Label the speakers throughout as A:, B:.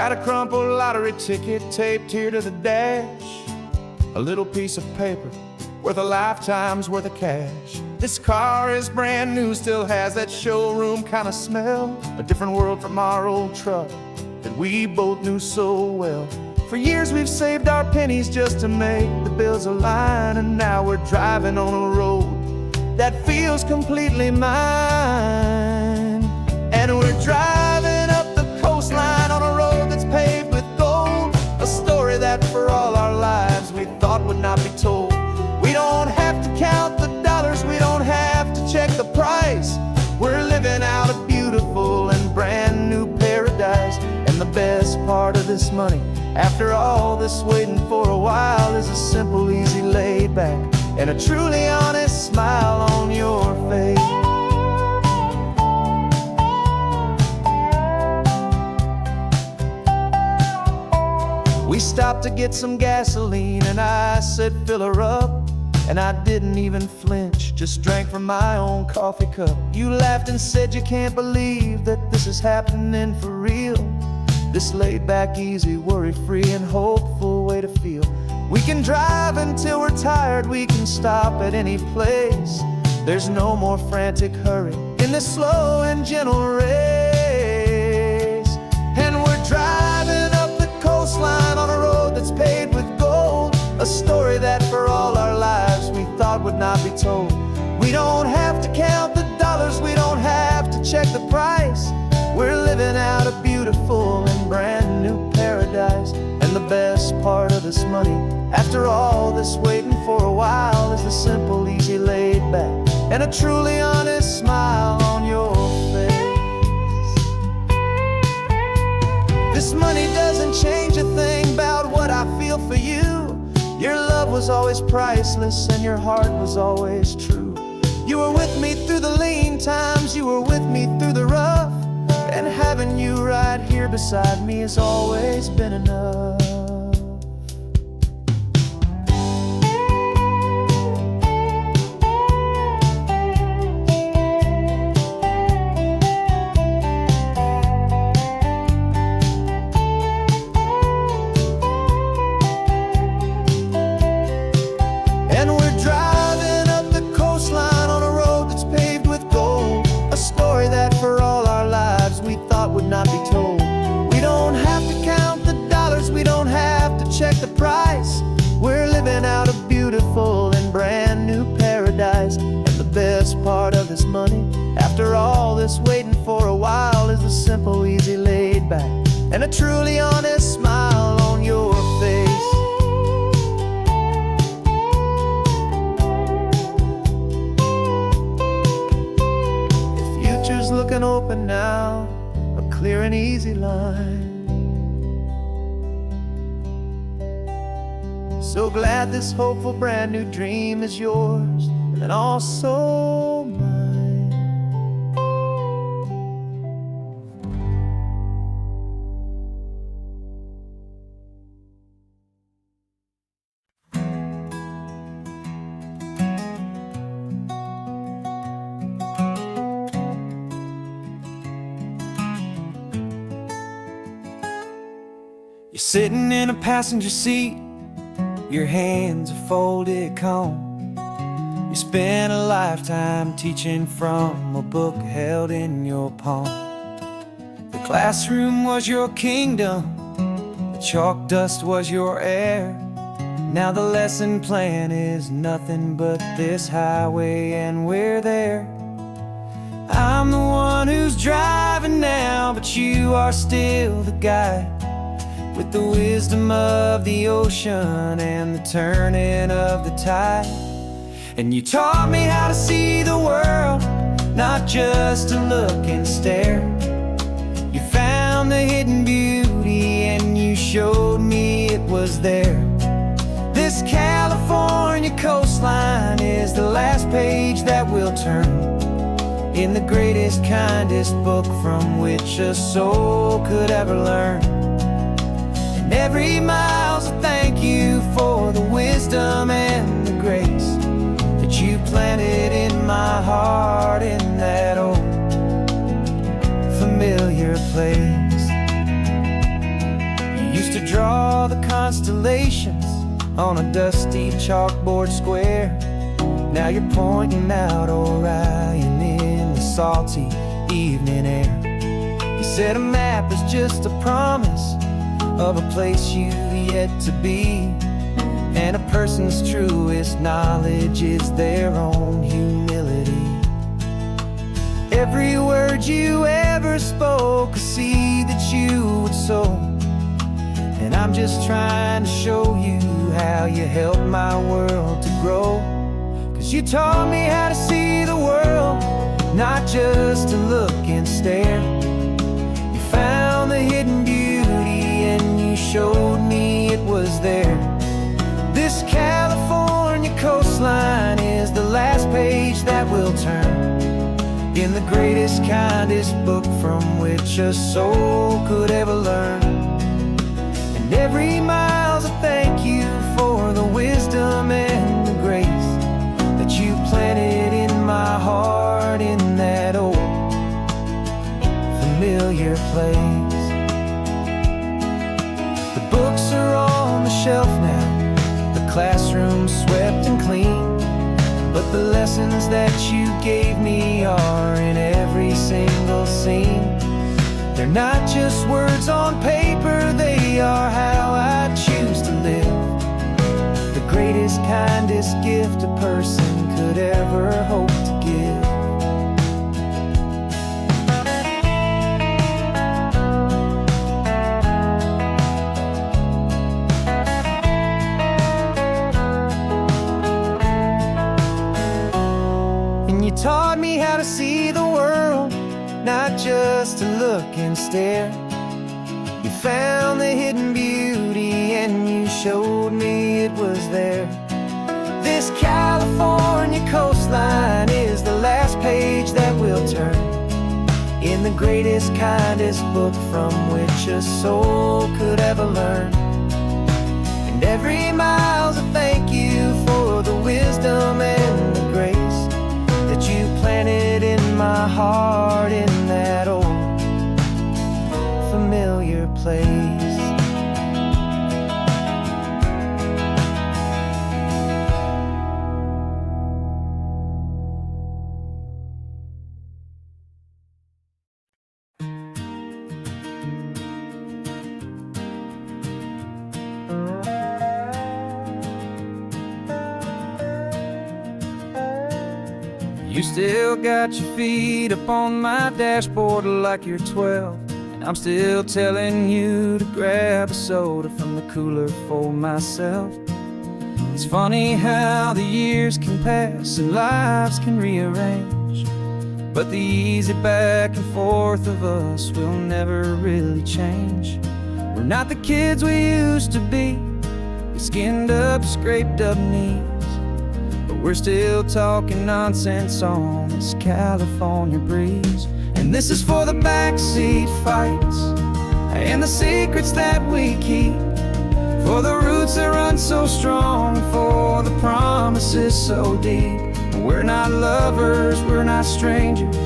A: Got a crumpled lottery ticket taped here to the dash, a little piece of paper worth a lifetime's worth of cash. This car is brand new, still has that showroom kind of smell, a different world from our old truck that we both knew so well. For years we've saved our pennies just to make the bills align, and now we're driving on a road that feels completely mine. And we're driving up the coastline on a road that's paved with gold, a story that for all our lives we thought would not be told. We don't have to count the dollars, we don't have to check the price. We're living out a beautiful and brand new paradise. And the best part of this money, after all this waiting for a while, is a simple, easy, laid back, and a truly honest smile on your face. We stopped to get some gasoline and I said fill her up, and I didn't even flinch, just drank from my own coffee cup. You laughed and said you can't believe that this is happening for real. This laid back, easy, worry-free and hopeful way to feel. We can drive until we're tired, we can stop at any place. There's no more frantic hurry in this slow and gentle race. And we're driving up the coastline on a road that's paved with gold, a story that for all our lives we thought would not be told. We don't have to count the dollars, we don't have to check the price. We're living out a beautiful and brand new paradise. And the best part of this money, after all this waiting for a while, is the simple, easy, laid back, and a truly honest smile on your face. This money doesn't change a thing about what I feel for you. Your love was always priceless and your heart was always true. You were with me through the lean times, you were with me through the rough, and having you right here beside me has always been enough. And we're driving up the coastline on a road that's paved with gold, a story that for all our lives we thought would not be told. We don't have to count the dollars, we don't have to check the price. We're living out a beautiful and brand new paradise. And the best part of this money, after all this waiting for a while, is the simple, easy, laid back, and a truly honest smile on your face. The future's looking open now, a clear and easy line. So glad this hopeful brand new dream is yours and also mine. You're sitting in a passenger seat, your hands are folded calm. You spent a lifetime teaching from a book held in your palm. The classroom was your kingdom, the chalk dust was your air. Now the lesson plan is nothing but this highway and we're there. I'm the one who's driving now, but you are still the guide, with the wisdom of the ocean and the turning of the tide. And you taught me how to see the world, not just to look and stare. You found the hidden beauty and you showed me it was there. This California coastline is the last page that we'll turn in the greatest, kindest book from which a soul could ever learn. And every mile's a thank you for the wisdom and the grace that you planted in my heart in that old familiar place. used to draw the constellations on a dusty chalkboard square. Now you're pointing out Orion in the salty evening air. You said a map is just a promise of a place you've yet to be, and a person's truest knowledge is their own humility. Every word you ever spoke, a seed that you would sow, and I'm just trying to show you how you helped my world to grow. 'Cause you taught me how to see the world, not just to look and stare. You found the hidden beauty and you showed me it was there. This California coastline is the last page that we'll turn in the greatest, kindest book from which a soul could ever learn. And every mile's a thank you for the wisdom and the grace that you planted in my heart in that old familiar place. The books are on the shelf now, the classroom swept and clean, but the lessons that you gave me are in every single scene. They're not just words on paper, they are how I choose to live. The greatest, kindest gift a person could ever hope to give. You taught me how to see the world, not just to look and stare. You found the hidden beauty and you showed me it was there. This California coastline is the last page that we'll turn in the greatest, kindest book from which a soul could ever learn. And every mile's a thank you for the wisdom and the grace that you planted in my heart in that old familiar place. You still got your feet up on my dashboard like you're 12, and I'm still telling you to grab a soda from the cooler for myself. It's funny how the years can pass and lives can rearrange, but the easy back and forth of us will never really change. We're not the kids we used to be, with skinned up, scraped up knees, but we're still talking nonsense on this California breeze. And this is for the backseat fights and the secrets that we keep, for the roots that run so strong, for the promises so deep. We're not lovers, we're not strangers,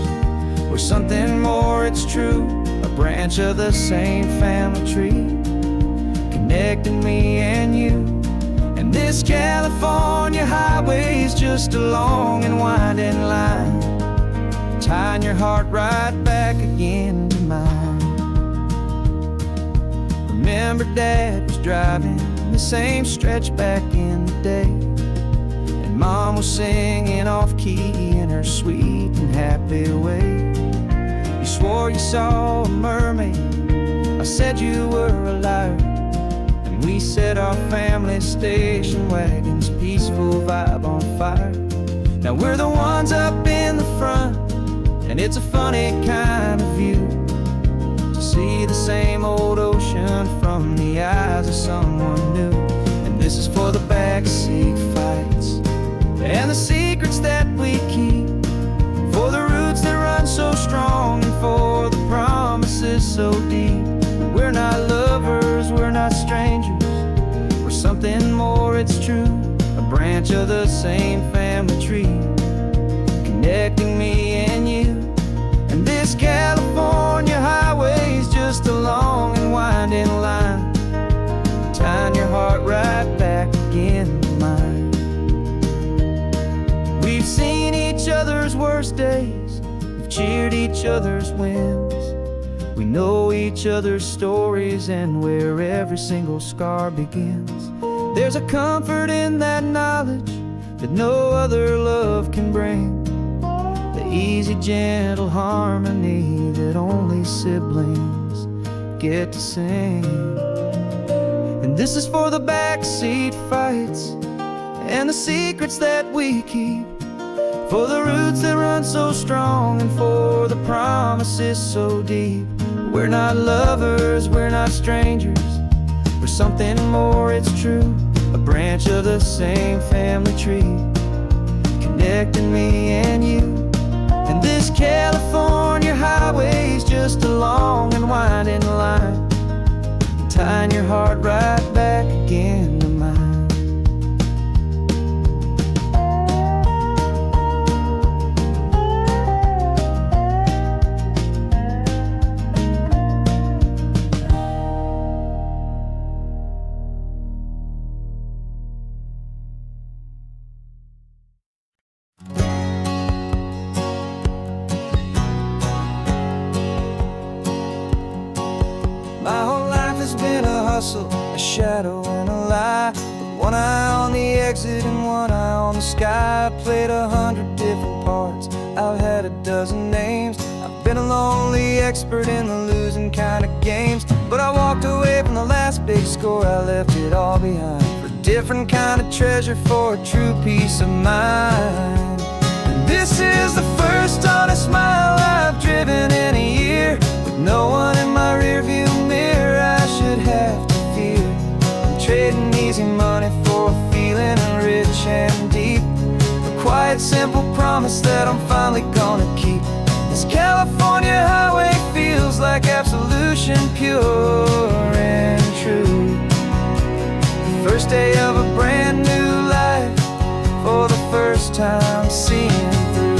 A: we're something more, it's true. A branch of the same family tree, connecting me and you. And this California highway is just a long and winding line, tying your heart right back again to mine. Remember Dad was driving the same stretch back in the day, and Mom was singing off-key in her sweet and happy way. You swore you saw a mermaid, I said you were a liar, and we set our family station wagon's peaceful vibe on fire. Now we're the ones up in the front, and it's a funny kind of view to see the same old ocean from the eyes of someone new. And this is for the backseat fights and the secrets that we keep, for the roots that run so strong and for the promises so deep. We're not lovers, we're not strangers, we're something more, it's true. A branch of the same family tree, connecting me and you. And this California highway is just a long and winding line, cheered each other's wins. We know each other's stories and where every single scar begins. There's a comfort in that knowledge that no other love can bring. The easy, gentle harmony that only siblings get to sing. And this is for the backseat fights and the secrets that we keep, for the roots that run so strong and for the promises so deep. We're not lovers, we're not strangers, we're something more, it's true. A branch of the same family tree, connecting me and you. And this California highway's just a long and winding line, tying your heart right back again to mine. My whole life has been a hustle, a shadow and a lie, with one eye on the exit and one eye on the sky. I've played 100 different parts, I've had a dozen names. I've been a lonely expert in the losing kind of games, but I walked away from the last big score, I left it all behind for a different kind of treasure, for a true peace of mind. And this is the first honest mile I've driven in a year, with no one in my rearview mirror I should have to fear. I'm trading easy money for a feeling rich and deep, a quiet, simple promise that I'm finally gonna keep. This California highway feels like absolution, pure and true. The first day of a brand new life, for the first time seeing through.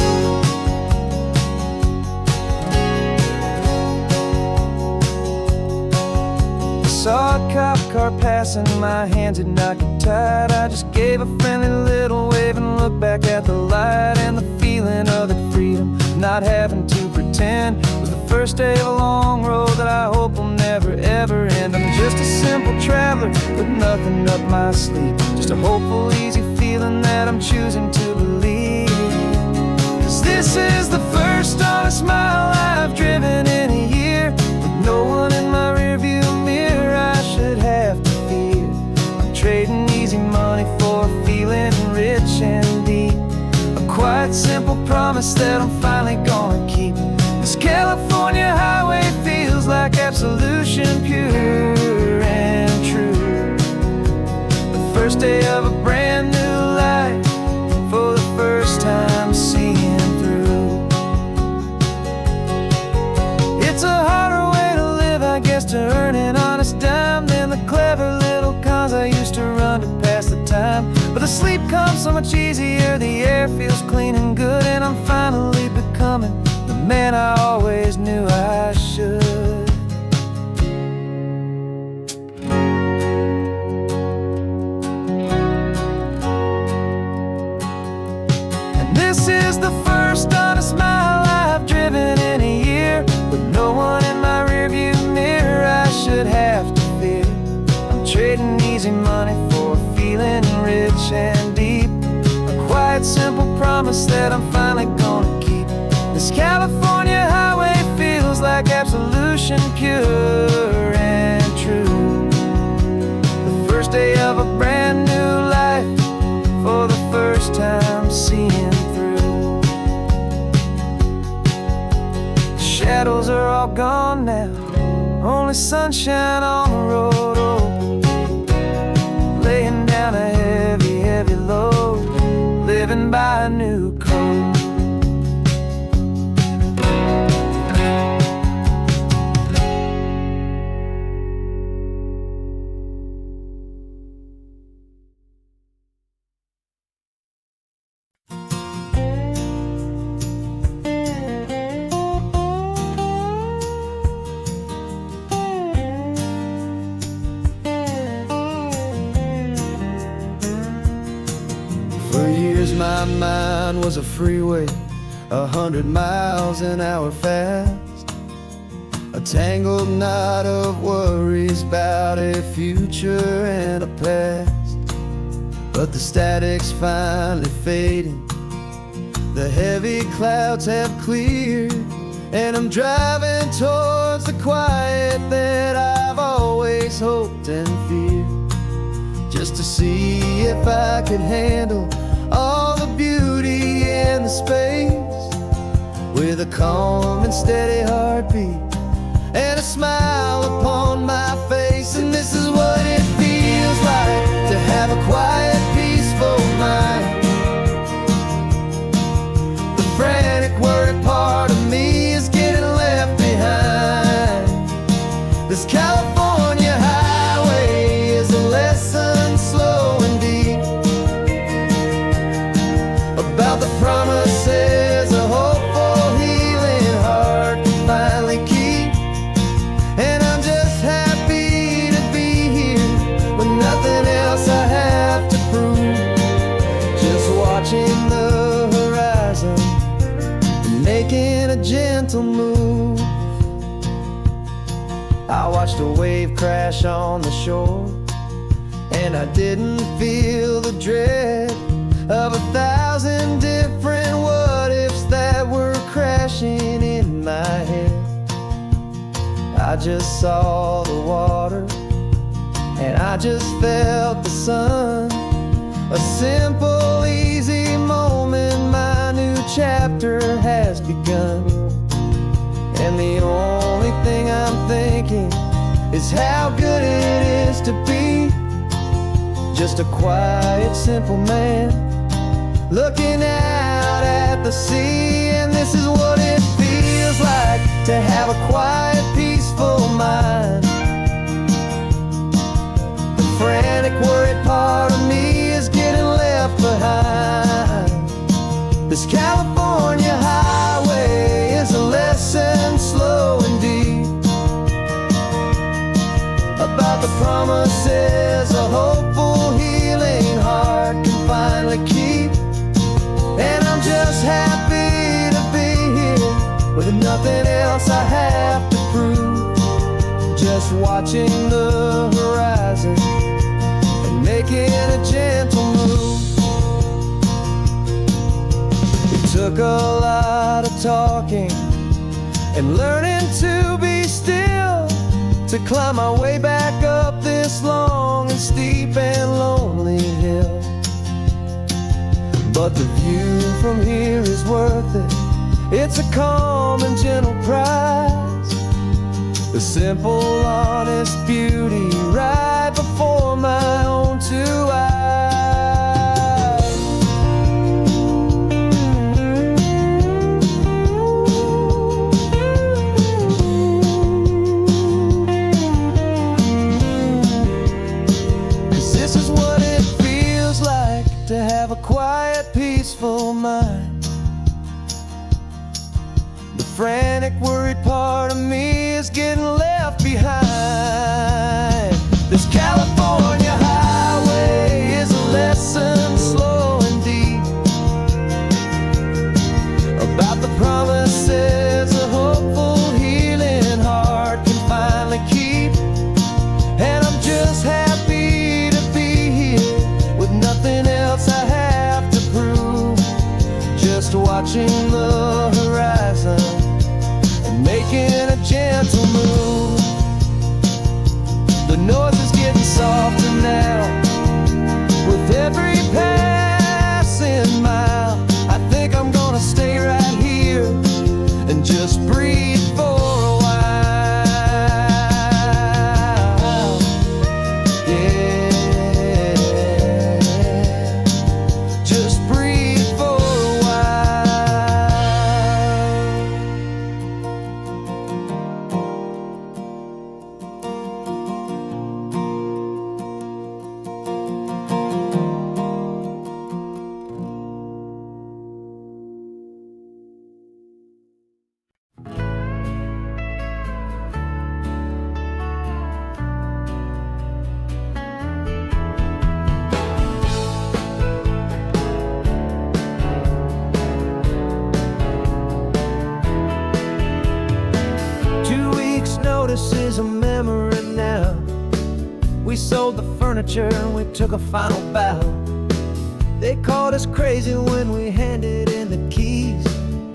A: Saw a cop car passing, my hands had not got tied. I just gave a friendly little wave and looked back at the light. And the feeling of the freedom, not having to pretend, was the first day of a long road that I hope will never ever end. I'm just a simple traveler with nothing up my sleeve, just a hopeful, easy feeling that I'm choosing to believe. 'Cause this is the first honest mile I've driven in a year, with no one in my rearview mirror I should have to fear. I'm trading easy money for a feeling rich and deep, a quiet, simple promise that I'm finally gonna keep. This California highway feels like absolution, pure and true. The first day of a brand new life, for the first time seeing through. It's a harder way to live, I guess, to earn an honest dime than the clever little cons I used to run to pass the time. But the sleep comes so much easier, the air feels clean and good, and I'm finally becoming the man I always knew I should. And this is the first honest mile I've driven in a year, with no one in my rearview mirror I should have to fear. I'm trading easy money for a feeling rich and deep, a quiet, simple promise that I'm finally gonna keep. This California highway feels like absolution, pure and true. The first day of a brand new life, for the first time seeing through. The shadows are all gone now, only sunshine on the road. Oh, laying down a heavy, heavy load, living by a new code. My mind was a freeway 100 miles an hour fast, a tangled knot of worries about a future and a past. But the static's finally fading, the heavy clouds have cleared, and I'm driving towards the quiet that I've always hoped and feared, just to see if I could handle all the beauty in the space, with a calm and steady heartbeat and a smile upon my face. And this is what it feels like to have a quiet, peaceful mind. The frantic, worried part of me is getting left behind. This California highway is a lesson slow and deep about the promises a hopeful, healing heart can finally keep. And I'm just happy to be here with nothing else I have to prove, just watching the horizon and making a gentle move. I watched a wave crash on the shore, and I didn't feel the dread of 1,000 different what-ifs that were crashing in my head. I just saw the water, and I just felt the sun. A simple, easy moment, my new chapter has begun. And the only thing I'm thinking is how good it is to be just a quiet, simple man looking out at the sea. And this is what it feels like to have a quiet, peaceful mind. The frantic, worried part of me is getting left behind. This California highway is a lesson slow and deep about the promises a hopeful, healing heart can finally keep. And I'm just happy to be here with nothing else I have to prove, just watching the horizon and making a gentle move. It took a lot of talking and learning to be still to climb my way back up this long and steep and lonely hill. But the view from here is worth it. It's a calm and gentle prize, the simple, honest beauty right before my own two eyes. This is what it feels like to have a quiet, peaceful mind. The frantic, worried part of me is getting left behind. This California highway is a lesson slow and deep about the promises a hopeful, healing heart can finally keep. And I'm just happy to be here with nothing else I have to prove, just watching the horizon and making a gentle move. The noise is getting softer now with every passing mile. I think I'm gonna stay right here and just breathe for a while. Just breathe for a while. week's notice is a memory now. We sold the furniture and we took a final bow. They called us crazy when we handed in the keys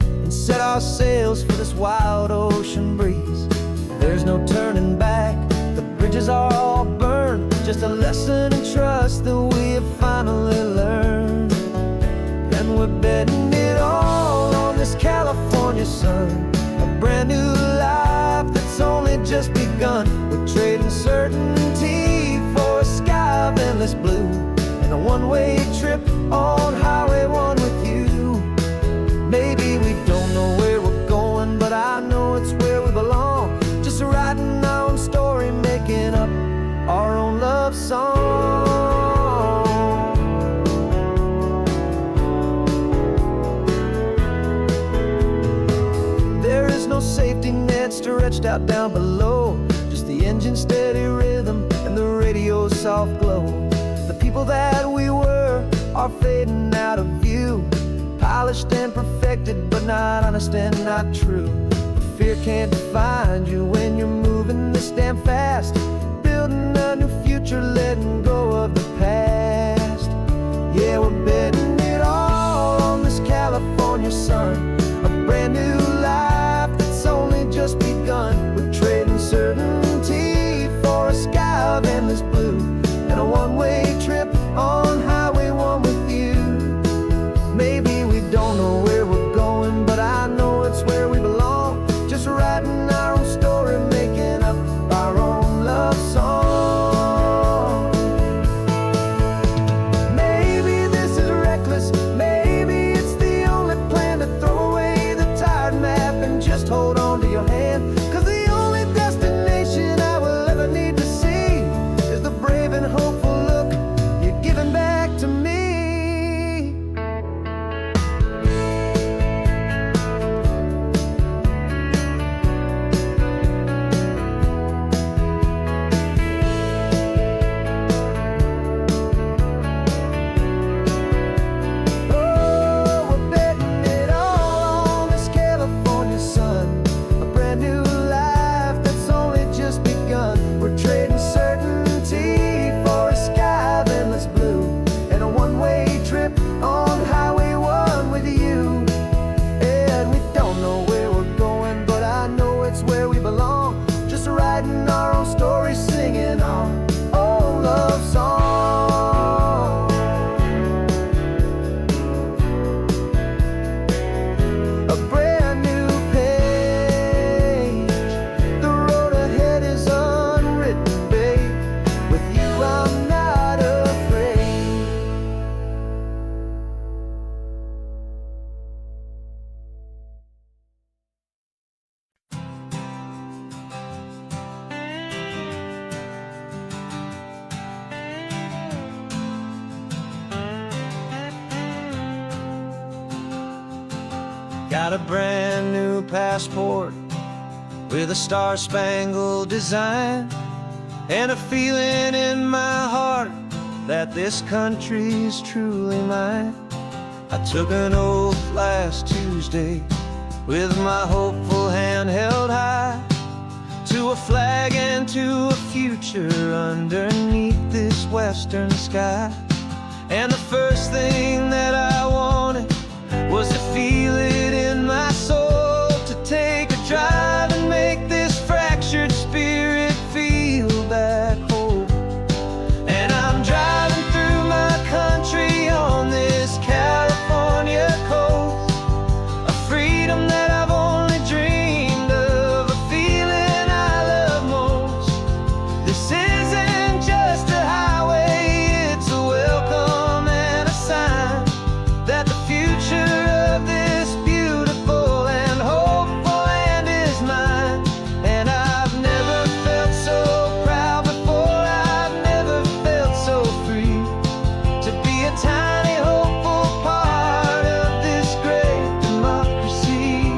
A: and set our sails for this wild ocean breeze. There's no turning back, the bridges are all burned. Just a lesson in trust that we have finally learned. And we're betting it all on this California sun, a brand new life that's only just begun. We're trading certainty for a sky of endless blue and a one-way trip on Highway 1 with you. Maybe we don't know where we're going, but I know it's where we belong. Just writing our own story, making up our own love song. There is no safety net stretched out down below, just the engine's steady rhythm and the radio's soft glow. The people that we were are fading out of view, polished and perfected, but not honest and not true. Fear can't define you when you're moving this damn fast, building a new future, letting go of the past. Yeah, we're betting it all on this California sun, a brand new life that's only just begun. We're trading certainty for a sky of endless blue and a one-way trip on Highway 1 with you. Maybe we don't know where we're going, but I know it's where we belong. Just writing our own story, making up our own love song. Maybe this is reckless, maybe it's the only plan to throw away the tired map and just hold on to your hand. 'Cause the only destination I will ever need to see is the brave and hopeful look you're giving back to me. Got a brand new passport with a star-spangled design, and a feeling in my heart that this country's truly mine. I took an oath last Tuesday with my hopeful hand held high, to a flag and to a future underneath this western sky. And the first thing that I wanted was to feel it in my soul, to take a drive and make this fractured spirit feel back home. And I'm driving through my country on this California coast, a freedom that I've only dreamed of, a feeling I love most. This isn't just a highway, it's a welcome and a sign that the future of this beautiful and hopeful land is mine. And I've never felt so proud before, I've never felt so free, to be a tiny hopeful part of this great democracy.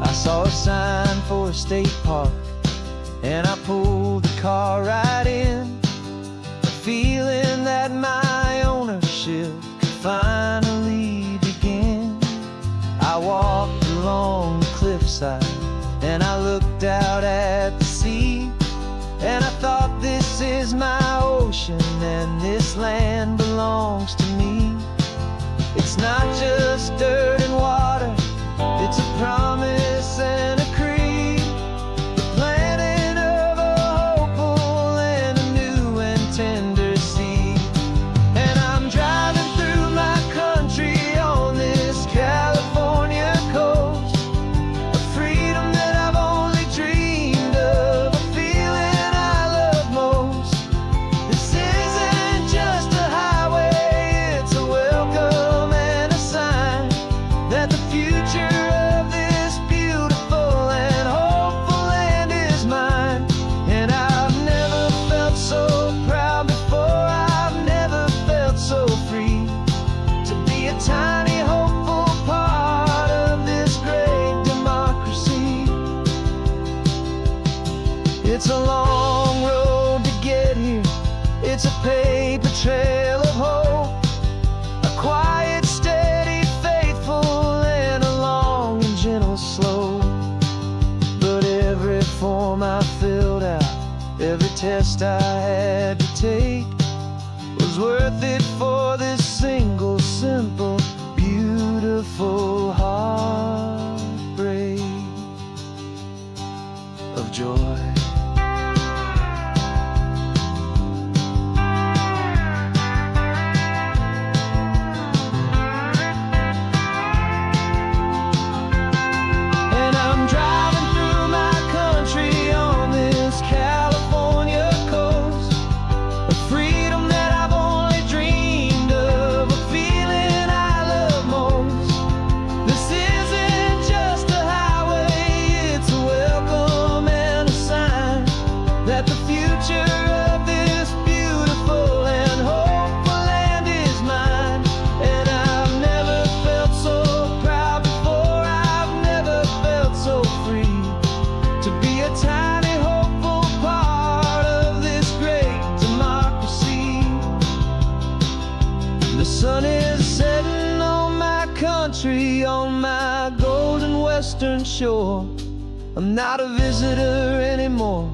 A: I saw a sign for a state park, and I pulled the car right in, a feeling that my ownership could finally begin. I walked along the cliffside and I looked out at the sea, and I thought, this is my ocean, and this land belongs to me. It's not just dirt and water, it's a promise and a creed, the planting of a hopeful and a new and tender seed. And I'm driving through my country on this California coast, a freedom that I've only dreamed of, a feeling I love most. This isn't just a highway, it's a welcome and a sign that the future of this beautiful and hopeful land is mine. And I've never felt so proud before, I've never felt so free to be a tiny hopeful part of this great democracy. It's a long road to get here, it's a paper trail of hope, a quiet, steady, faithful, and a long and gentle slope. But every form I filled out, every test I had to take, was worth it for this single, simple, beautiful heartbreak of joy. And I'm driving through my country on this California coast, a freedom that I've only dreamed of, a feeling I love most. This isn't just a highway, it's a welcome and a sign that the future of this beautiful and hopeful land is mine. And I've never felt so proud before, I've never felt so free to be a tiny hopeful part of this great democracy. The sun is setting on my country, on my golden western shore. I'm not a visitor anymore,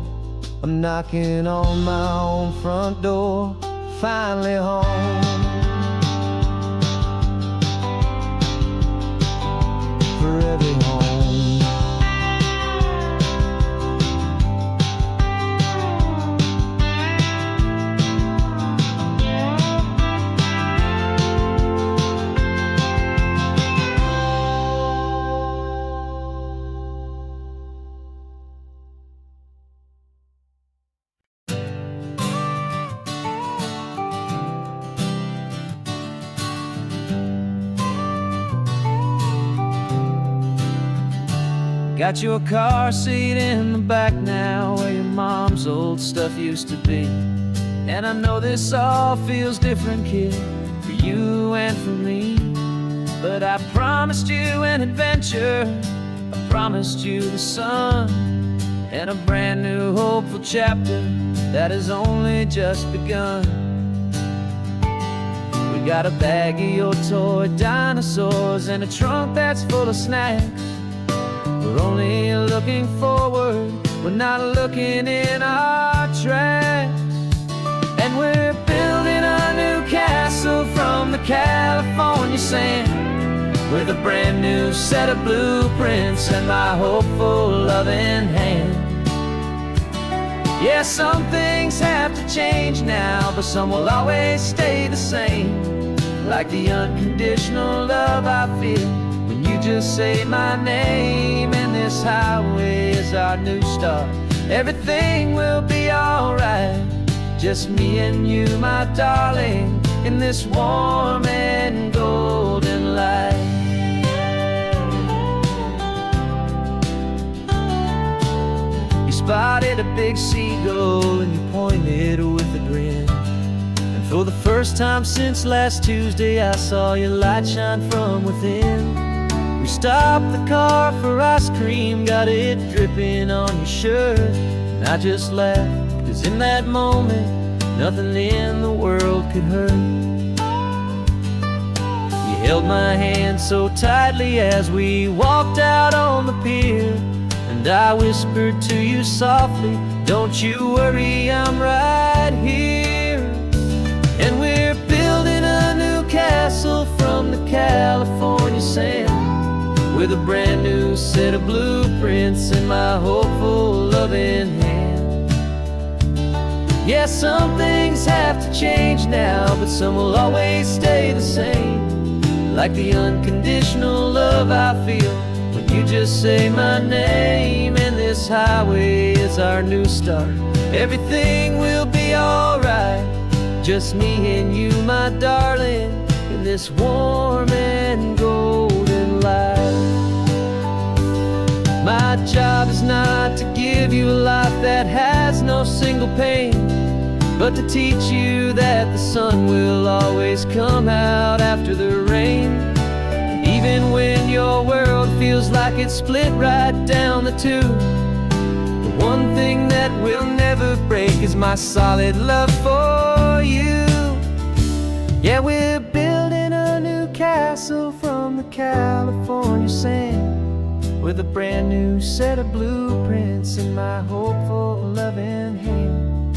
A: I'm knocking on my own front door, finally home. Forever home. Got your car seat in the back now, where your mom's old stuff used to be. And I know this all feels different, kid, for you and for me. But I promised you an adventure, I promised you the sun, and a brand new hopeful chapter that has only just begun. We got a bag of your toy dinosaurs and a trunk that's full of snacks. We're only looking forward, we're not looking in our tracks. And we're building a new castle from the California sand, with a brand new set of blueprints and my hopeful loving hand. Yeah, some things have to change now, but some will always stay the same. Like the unconditional love I feel when you just say my name. And this highway is our new start, everything will be alright. Just me and you, my darling, in this warm and golden light. You spotted a big seagull and you pointed with a grin. And for the first time since last Tuesday, I saw your light shine from within. We stopped the car for ice cream, got it dripping on your shirt. And I just laughed, 'cause in that moment, nothing in the world could hurt. You held my hand so tightly as we walked out on the pier, and I whispered to you softly, don't you worry, I'm right here. And we're building a new castle from the California sand, with a brand new set of blueprints in my hopeful, loving hand. Yeah, some things have to change now, but some will always stay the same, like the unconditional love I feel when you just say my name. And this highway is our new start. Everything will be alright, just me and you, my darling, in this warm and golden light. My job is not to give you a life that has no single pain, but to teach you that the sun will always come out after the rain. And even when your world feels like it's split right down the two, the one thing that will never break is my solid love for you. Yeah, we're building a new castle from the California sand, with a brand new set of blueprints in my hopeful, loving hand.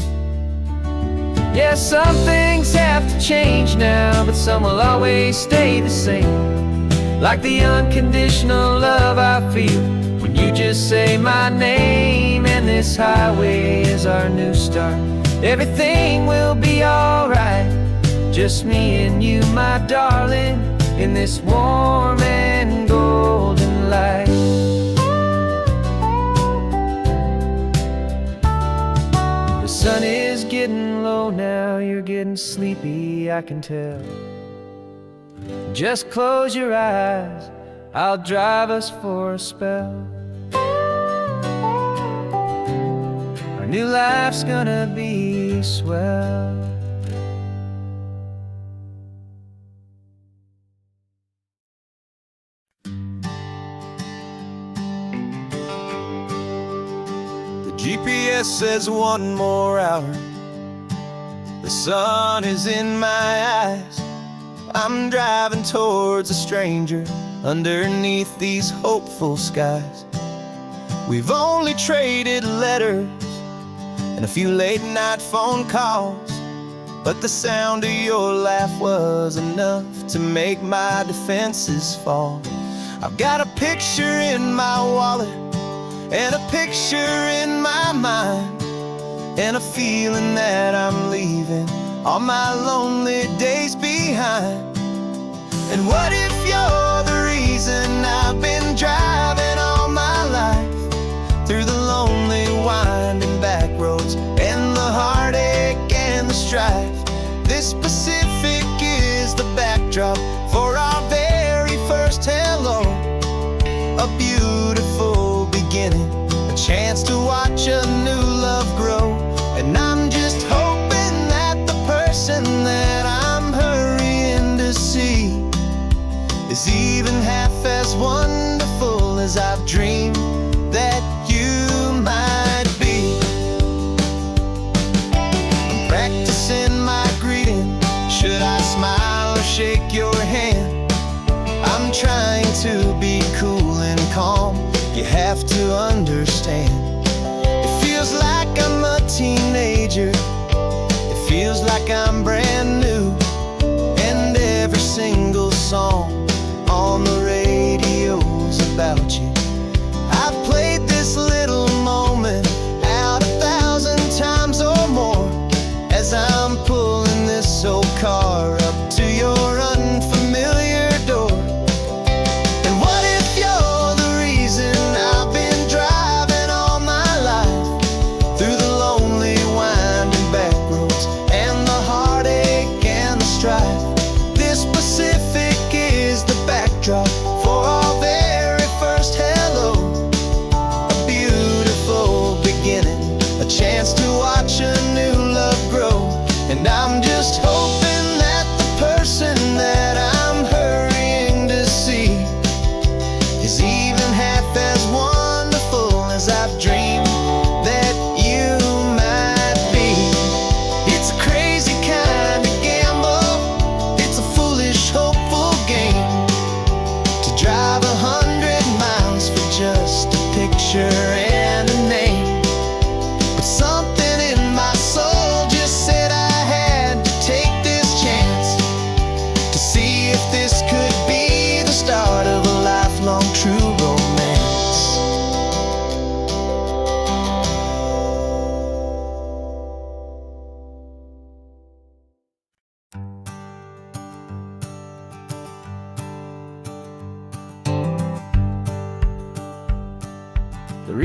A: Yeah, some things have to change now, but some will always stay the same, like the unconditional love I feel when you just say my name. And this highway is our new start. Everything will be alright, just me and you, my darling, in this warm and golden light. The sun is getting low now, you're getting sleepy, I can tell. Just close your eyes, I'll drive us for a spell. Our new life's gonna be swell.
B: GPS says one more hour. The sun is in my eyes. I'm driving towards a stranger underneath these hopeful skies. We've only traded letters and a few late night phone calls, but the sound of your laugh was enough to make my defenses fall. I've got a picture in my wallet and a picture in my mind, and a feeling that I'm leaving all my lonely days behind. And what if you're the reason I've been driving all my life, through the lonely winding back roads and the heartache and the strife? This Pacific is the backdrop for our very first hello, a beautiful beginning, a chance to watch a new love grow. And I'm just hoping that the person that I'm hurrying to see is even half as wonderful as I've dreamed that you might be. I'm practicing my greeting. Should I smile or shake your hand? I'm trying to be cool and calm. You have to understand. It feels like I'm a teenager. It feels like I'm brand new. And every single song on the radio's about you. I've played this little moment out 1,000 times or more, as I'm pulling this old car up to your unfamiliar door. And what if you're the reason I've been driving all my life, through the lonely winding back roads and the heartache and the strife? This Pacific is the backdrop for our very first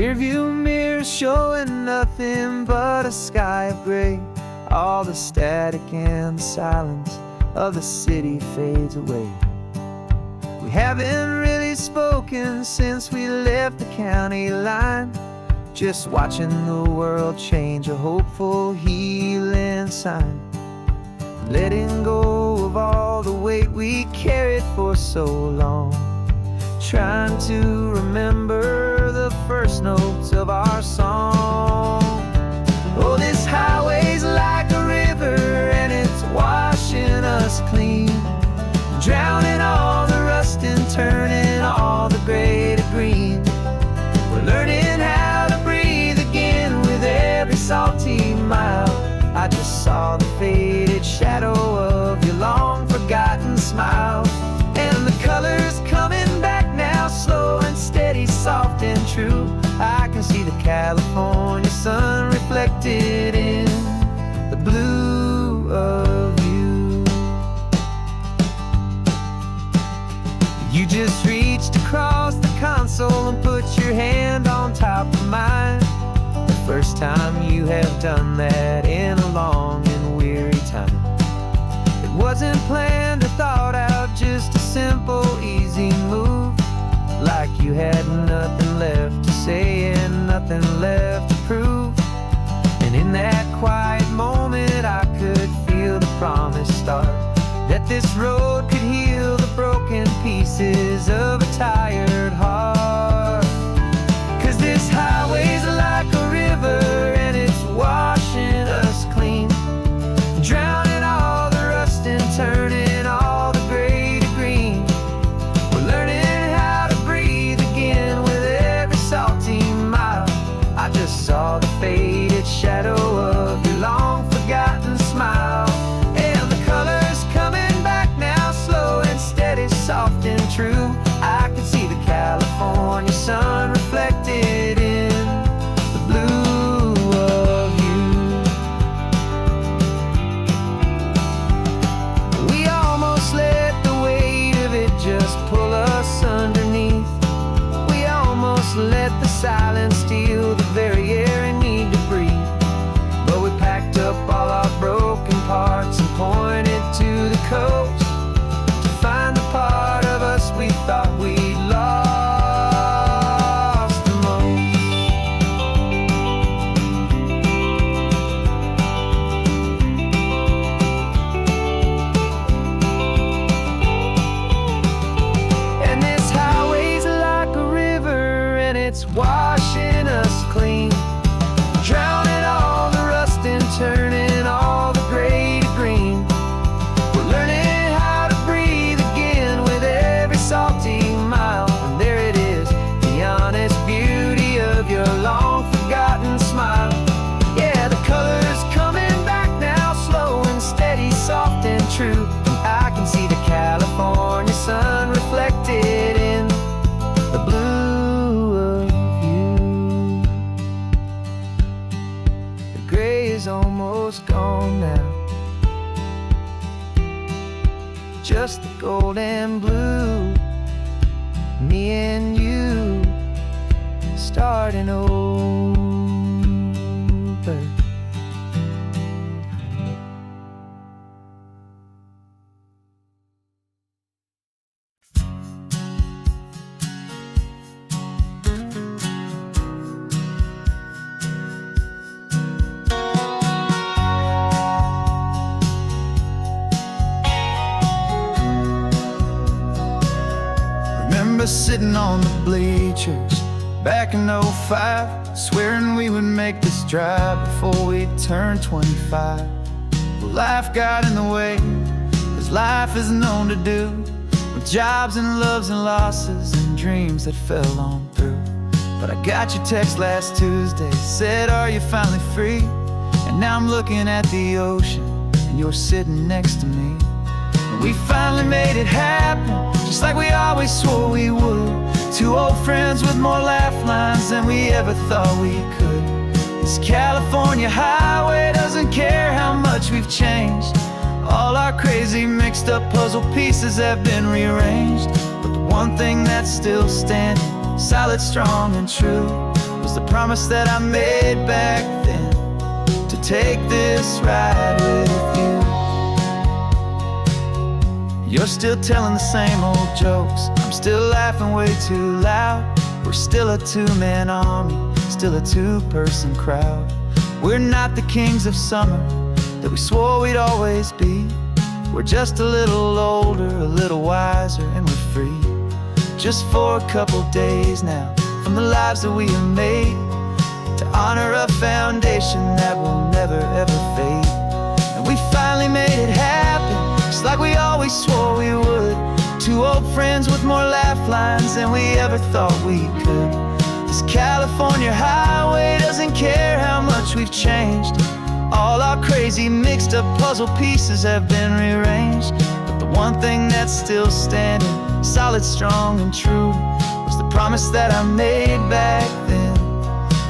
A: Rearview mirror showing nothing but a sky of gray. All the static and the silence of the city fades away. We haven't really spoken since we left the county line, just watching the world change, a hopeful healing sign. Letting go of all the weight we carried for so long, trying to remember the first notes of our song. Oh, this highway's like a river and it's washing us clean, drowning all the rust and turning all the gray to green. We're learning how to breathe again with every salty mile. I just saw the faded shadow of your long forgotten smile, and the colors coming back now, slow and steady, soft and true. I can see the California sun reflected in the blue of you. You just reached across the console and put your hand on top of mine. The first time you have done that in a long and weary time. It wasn't planned or thought out, just a simple, easy move. Like you had nothing left to say and nothing left to prove. And in that quiet moment I could feel the promise start, that this road could heal the broken pieces of a tired heart. 'Cause this highway's like a river and it's washing us clean, drowning all the rust and turning all the gray to green. We're learning how to breathe again with every salty mile. I just saw the faded shadow of your long forgotten smile, and the colors coming back now, slow and steady, soft and true. I can see the California sun reflected in the blue of you. We almost let the weight of it just pull us underneath. We almost let the silence steal the very air I need to breathe. But we packed up all our broken parts and pointed to the coast to find the part of us we thought we'd lost the most. And this highway's like a river and it's washing us clean, drowning all the rust and turning all the gray to green. We're learning how to breathe again with every salty mile. And there it is, the honest beauty of your long forgotten smile. Yeah, the colors coming back now, slow and steady, soft and true. I can see the California sun reflected in the blue of you. The gray is almost gone now, just the gold and blue. Me and you starting over.
B: Remember sitting on the bleachers back in '05, swearing we would make this drive before we turned 25. But life got in the way, as life is known to do, with jobs and loves and losses and dreams that fell on through. But I got your text last Tuesday, said, are you finally free? And now I'm looking at the ocean and you're sitting next to me. And we finally made it happen, just like we always swore we would. Two old friends with more laugh lines than we ever thought we could. This California highway doesn't care how much we've changed. All our crazy mixed up puzzle pieces have been rearranged. But the one thing that's still standing, solid, strong and true, was the promise that I made back then, to take this ride with you. You're still telling the same old jokes, I'm still laughing way too loud. We're still a two-man army, still a two-person crowd. We're not the kings of summer that we swore we'd always be. We're just a little older, a little wiser, and we're free. Just for a couple days now, from the lives that we have made, to honor a foundation that will never ever fade. And we finally made it happen, just like we always swore we would. Two old friends with more laugh lines than we ever thought we could. This California highway doesn't care how much we've changed. All our crazy mixed up puzzle pieces have been rearranged, but the one thing that's still standing, solid, strong, and true, was the promise that I made back then,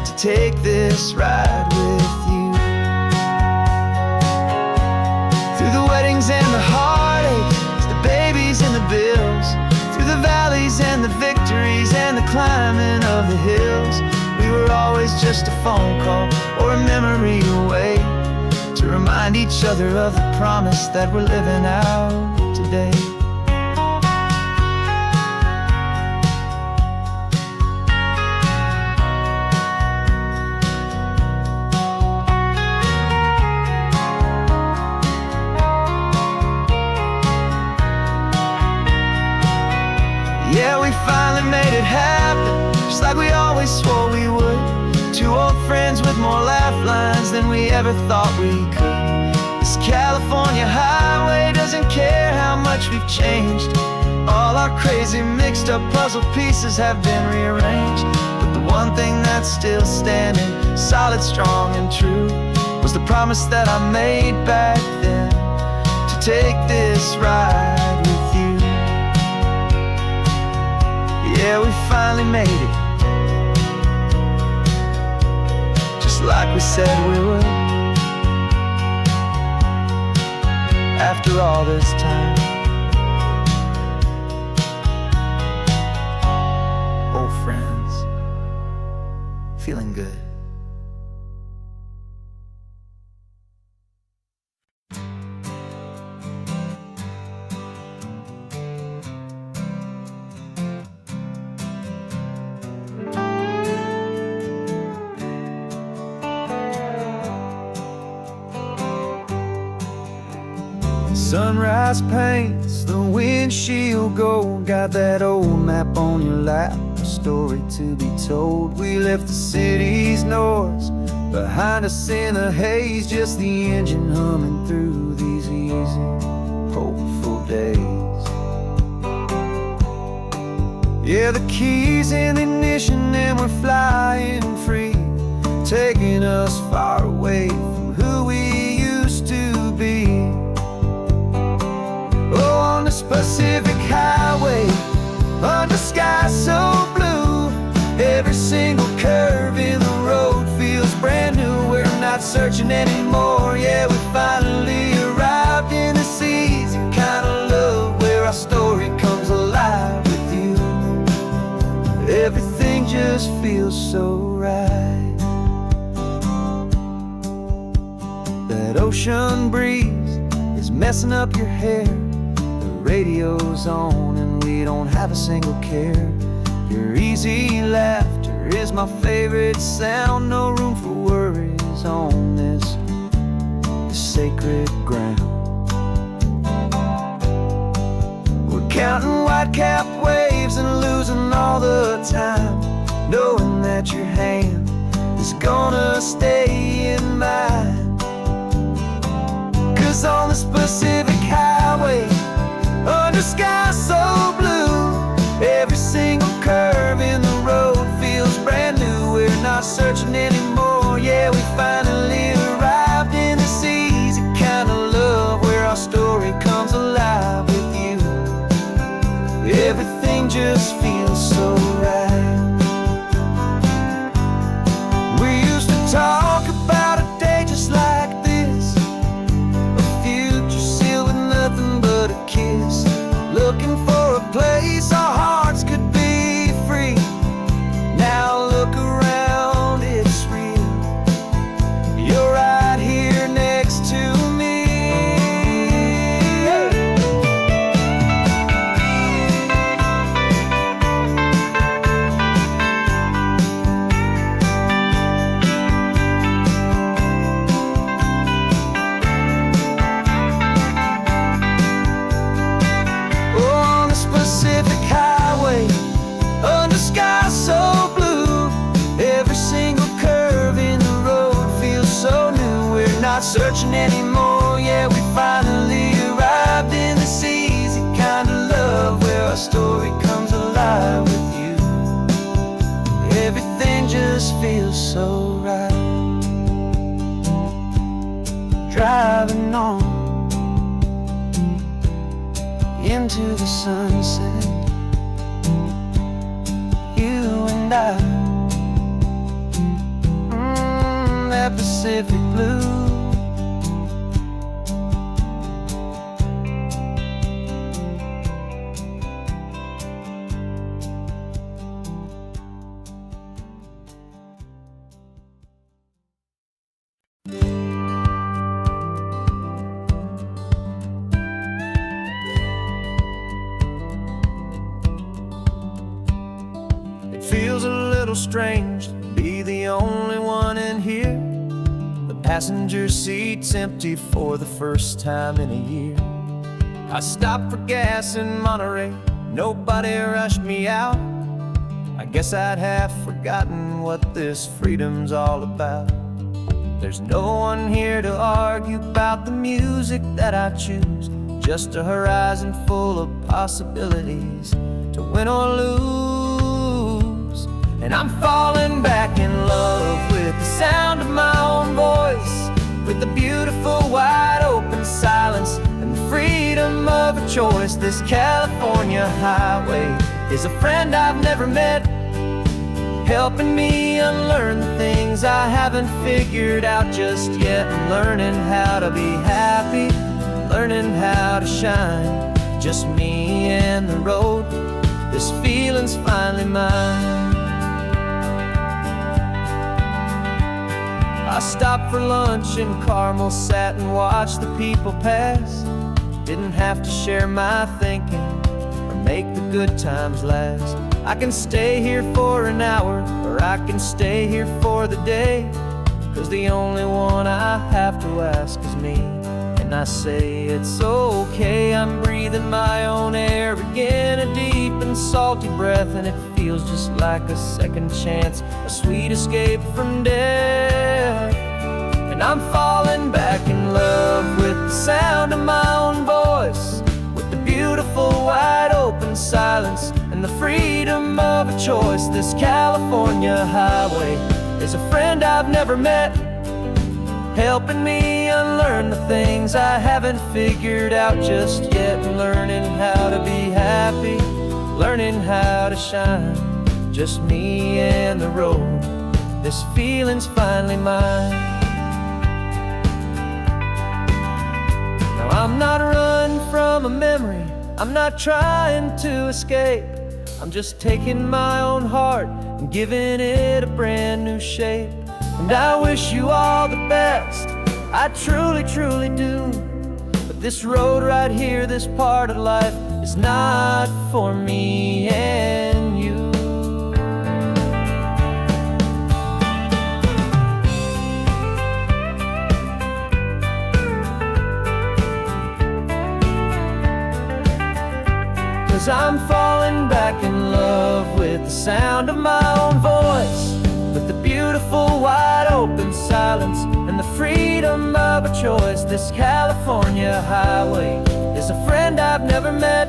B: to take this ride with you. Through the weddings and the heartaches, the babies and the bills, through the valleys and the victories and the climbing of the hills, we were always just a phone call or a memory away, to remind each other of the promise that we're living out today. Yeah, we finally made it happen, just like we always swore we would. Two old friends with more laugh lines than we ever thought we could. This California highway doesn't care how much we've changed. All our crazy mixed up puzzle pieces have been rearranged, but the one thing that's still standing, solid, strong, and true, was the promise that I made back then, to take this ride with you. Yeah, we finally made it, just like we said we would. After all this time, old friends, feeling good. Sunrise paints the windshield gold, got that old map on your lap, a story to be told. We left the city's noise behind us in the haze, just the engine humming through these easy, hopeful days. Yeah, the keys in the ignition and we're flying free, taking us far away from who we used to be. Oh, on this Pacific highway, under skies so blue, every single curve in the road feels brand new. We're not searching anymore, yeah, we finally arrived in this easy kind of love, where our story comes alive with you. Everything just feels so right. That ocean breeze is messing up your hair, radio's on and we don't have a single care. Your easy laughter is my favorite sound, no room for worries on this sacred ground. We're counting white-capped waves and losing all the time, knowing that your hand is gonna stay in mine. 'Cause on this Pacific highway, under skies so blue, every single curve in the road feels brand new. We're not searching anymore, yeah, we finally arrived in this easy kind of love, where our story comes alive with you. Everything just feels so right. We used to talk about a day just like this, a future sealed with nothing but a kiss, looking for a place our hearts could be free. Now look around,
A: single curve in the road feels so new. We're not searching anymore, yeah, we finally arrived in this easy kind of love where our story comes alive with you. Everything just feels so right. Driving on into the sunset, you and I, that Pacific blue. It feels a little strange to be the only one in here. The passenger seat's empty for the first time in a year. I stopped for gas in Monterey, nobody rushed me out. I guess I'd have forgotten what this freedom's all about. There's no one here to argue about the music that I choose, just a horizon full of possibilities to win or lose. And I'm falling back in love with the sound of my own voice, with the beautiful wide open silence and the freedom of a choice. This California highway is a friend I've never met, helping me unlearn the things I haven't figured out just yet. I'm learning how to be happy, learning how to shine, just me and the road. This feeling's finally mine. I stopped for lunch in Carmel, sat and watched the people pass. Didn't have to share my thinking or make the good times last. I can stay here for an hour, or I can stay here for the day, 'cause the only one I have to ask is me. And I say it's okay, I'm breathing my own air again, a deep and salty breath, and it feels just like a second chance, a sweet escape from death. And I'm falling back in love with the sound of my own voice, with the beautiful wide open silence and the freedom of a choice. This California highway is a friend I've never met, helping me unlearn the things I haven't figured out just yet. Learning how to be happy, learning how to shine, just me and the road. This feeling's finally mine. Now I'm not running from a memory, I'm not trying to escape. I'm just taking my own heart and giving it a brand new shape. And I wish you all the best, I truly, truly do. But this road right here, this part of life, is not for me and you. 'Cause I'm falling back in love with the sound of my own voice, with the beautiful wide open silence and the freedom of a choice. This California highway is a friend I've never met,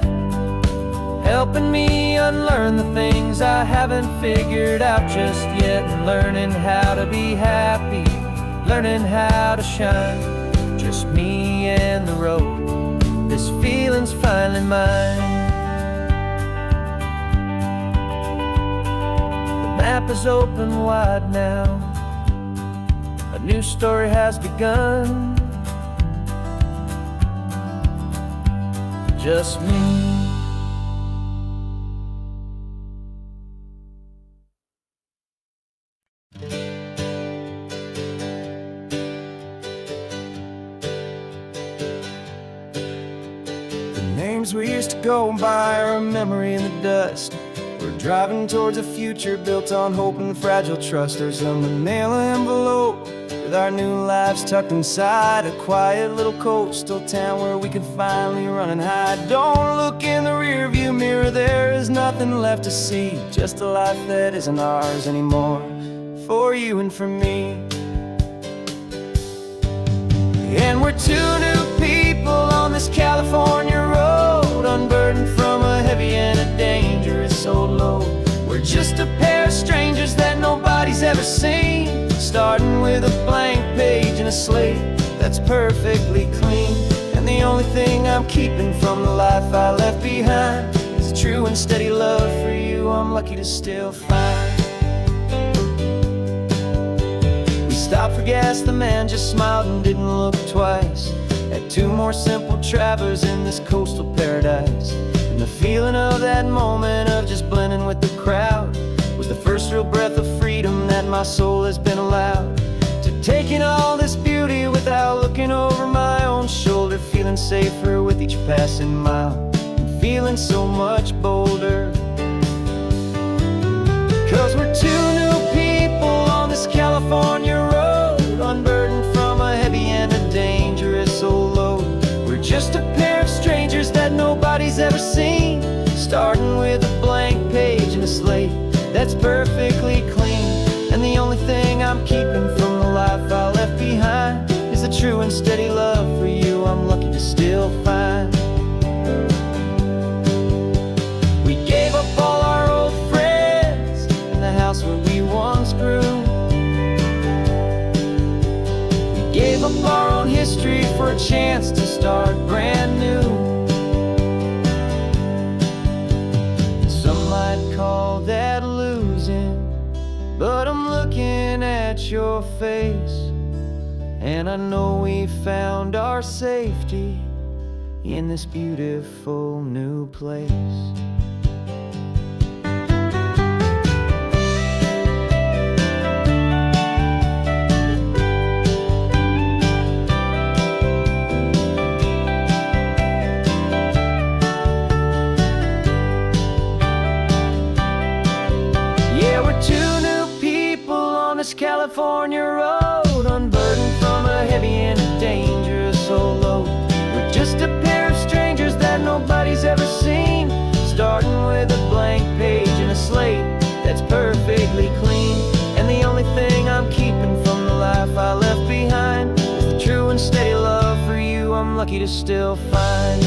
A: helping me unlearn the things I haven't figured out just yet. And learning how to be happy, learning how to shine, just me and the road. This feeling's finally mine. The map is open wide now, a new story has begun, just me. The names we used to go by are a memory in the dust. We're driving towards a future built on hope and fragile trust. There's a manila envelope with our new lives tucked inside, a quiet little coastal town where we can finally run and hide. Don't look in the rearview mirror, there is nothing left to see, just a life that isn't ours anymore. for you and for me. And we're two new people on this California road, unburdened from a heavy and a dangerous old load. We're just a pair of strangers that nobody's ever seen, starting with a blank page and a slate that's perfectly clean. And the only thing I'm keeping from the life I left behind is a true and steady love for you I'm lucky to still find. We stopped for gas, the man just smiled and didn't look twice. Had two more simple travelers in this coastal paradise. And the feeling of that moment of just blending with the crowd was the first real breath of freedom that my soul has been allowed to take in all this beauty without looking over my own shoulder, feeling safer with each passing mile and feeling so much bolder. 'Cause we're two new people on this California road, unburdened from a heavy and a dangerous old load. We're just a pair of strangers that nobody's ever seen, starting with a blank page and a slate that's perfectly clean. And the only thing I'm keeping from the life I left behind is a true and steady love for you I'm lucky to still find. We gave up all our old friends and the house where we once grew. We gave up our own history for a chance to start brand new. Some might call that losing, but I'm looking at your face, and I know we found our safety in this beautiful new place. Yeah, we're two new people on this California road, unburdened from a heavy and a dangerous old load. We're just a pair of strangers that nobody's ever seen, starting with a blank page and a slate that's perfectly clean. And the only thing I'm keeping from the life I left behind is the true and steady love for you I'm lucky to still find.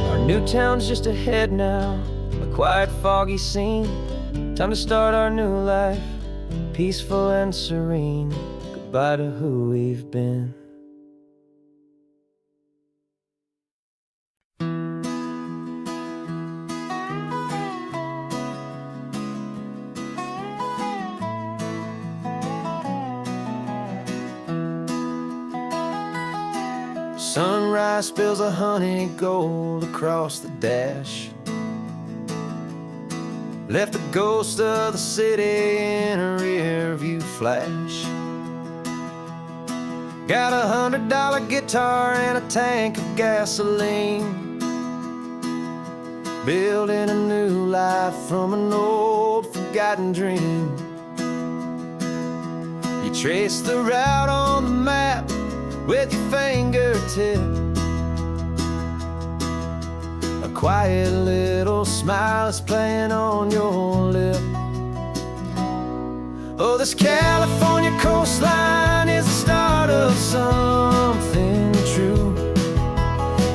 A: Our new town's just ahead now, a quiet, foggy scene. Time to start our new life, peaceful and serene. Goodbye to who we've been. Sunrise spills a honey gold across the dash, left the ghost of the city in a rear view flash. Got a $100 guitar and a tank of gasoline, building a new life from an old forgotten dream. You trace the route on the map with your fingertip, a quiet little smile is playing on your lip. Oh, this California coastline is the start of something true.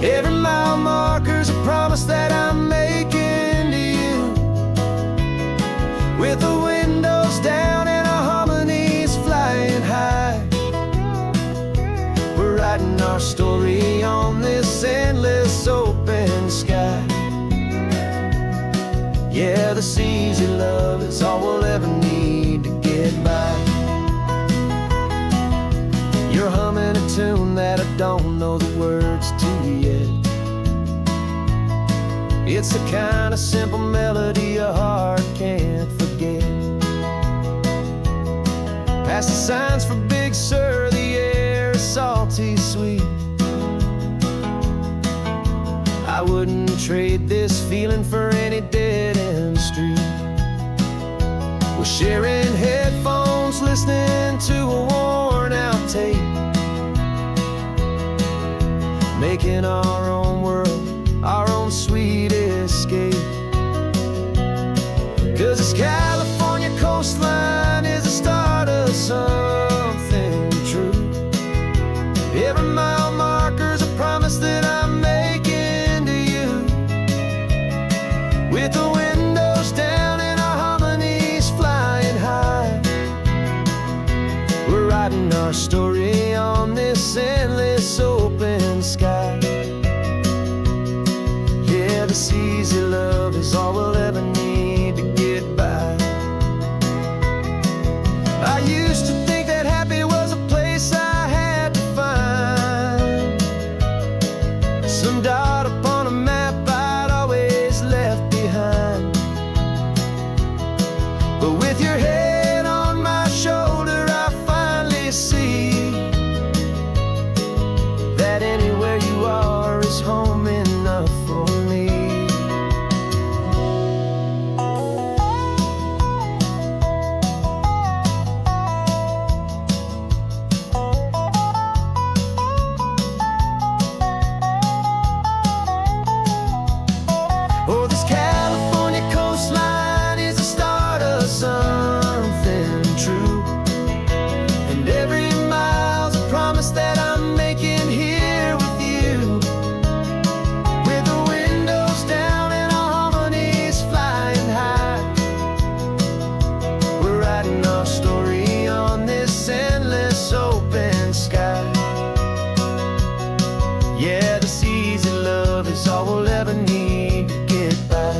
A: Every mile marker's a promise that I'm making to you. With the windows down and our harmonies flying high, we're writing our story on this endless open sky. Yeah, this easy love is all we'll ever need to get by. You're humming a tune that I don't know the words to yet. It's the kind of simple melody a heart can't forget. Past the signs for Big Sur, the air is salty sweet. I wouldn't trade this feeling for any dead-end street. We're sharing headphones, listening to a worn-out tape, making our own world, our own sweet escape. 'Cause it's California
B: story on this endless open sky. Yeah, this easy love is all we'll ever need to get by. I used to think that happy was a place I had to find, some dot upon a map I'd always left behind. But with your head on my shoulder, I finally see that anywhere you are is home enough for me. Oh, this California coastline is the start of something true, and every mile's a promise that I'm making here with you. With the windows down and our harmonies flying high, we're writing our story on this endless open sky. Yeah, this easy love is all we'll ever need to get by.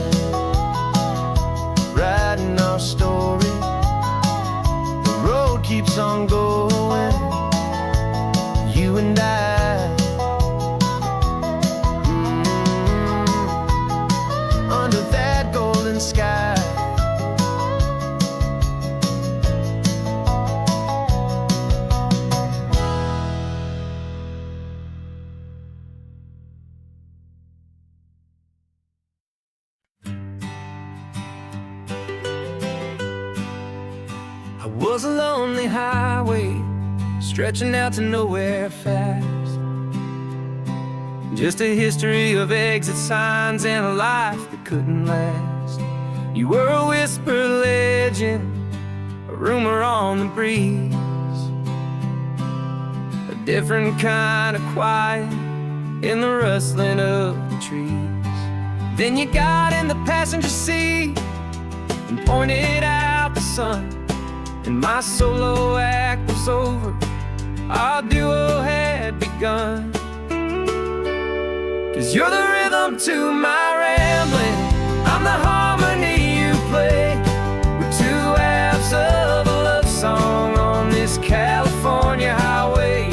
B: Writing our story, the road keeps on going, you and I. Under that golden sky.
A: I was a lonely highway stretching out to nowhere fast, just a history of exit signs and a life that couldn't last. You were a whisper legend, a rumor on the breeze, a different kind of quiet in the rustling of the trees. Then you got in the passenger seat and pointed out the sun, and my solo act was over, our duo had begun. 'Cause you're the rhythm to my rambling, I'm the harmony you play. We're two halves of a love song on this California highway,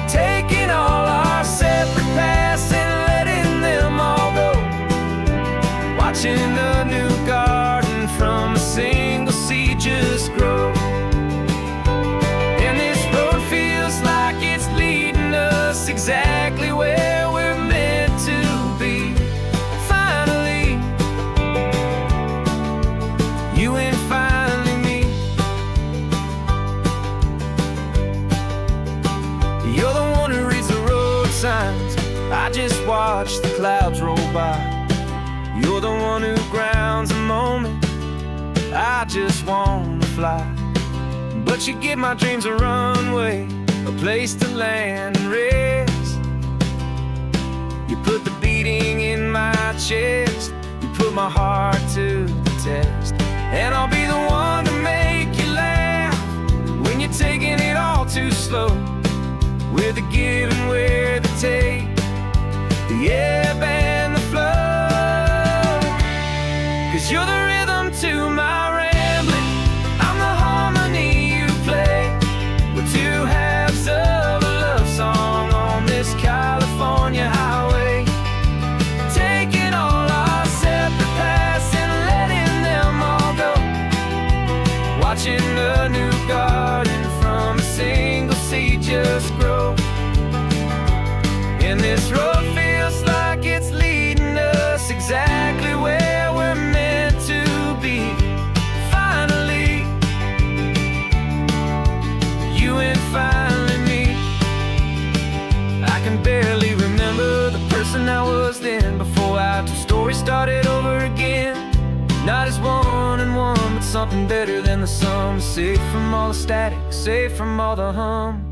A: taking all our separate paths and letting them all go, watching a new garden from a single seed just grow. And this road feels like it's leading us exactly where we're meant to be. Finally, you and finally me. You're the one who reads the road signs, I just watch the clouds roll by. You're the one who grounds the moment, I just wanna fly. But you give my dreams a runway, a place to land and rest. You put the beating in my chest, you put my heart to the test. And I'll be the one to make you laugh when you're taking it all too slow. We're the give and we're the take, the ebb and the flow. 'Cause you're the rhythm to my rambling, I'm the harmony you play. We're two halves of a love song on this California highway, taking all our separate paths and letting them all go, watching a new garden from a single seed just grow. And this road feels like it's leading us exactly where we're meant to be. Finally, you and finally me. I can barely remember the person I was then, before our two stories started over again. Not as one and one, but something better than the sum. Safe from all the static, safe from all the hum.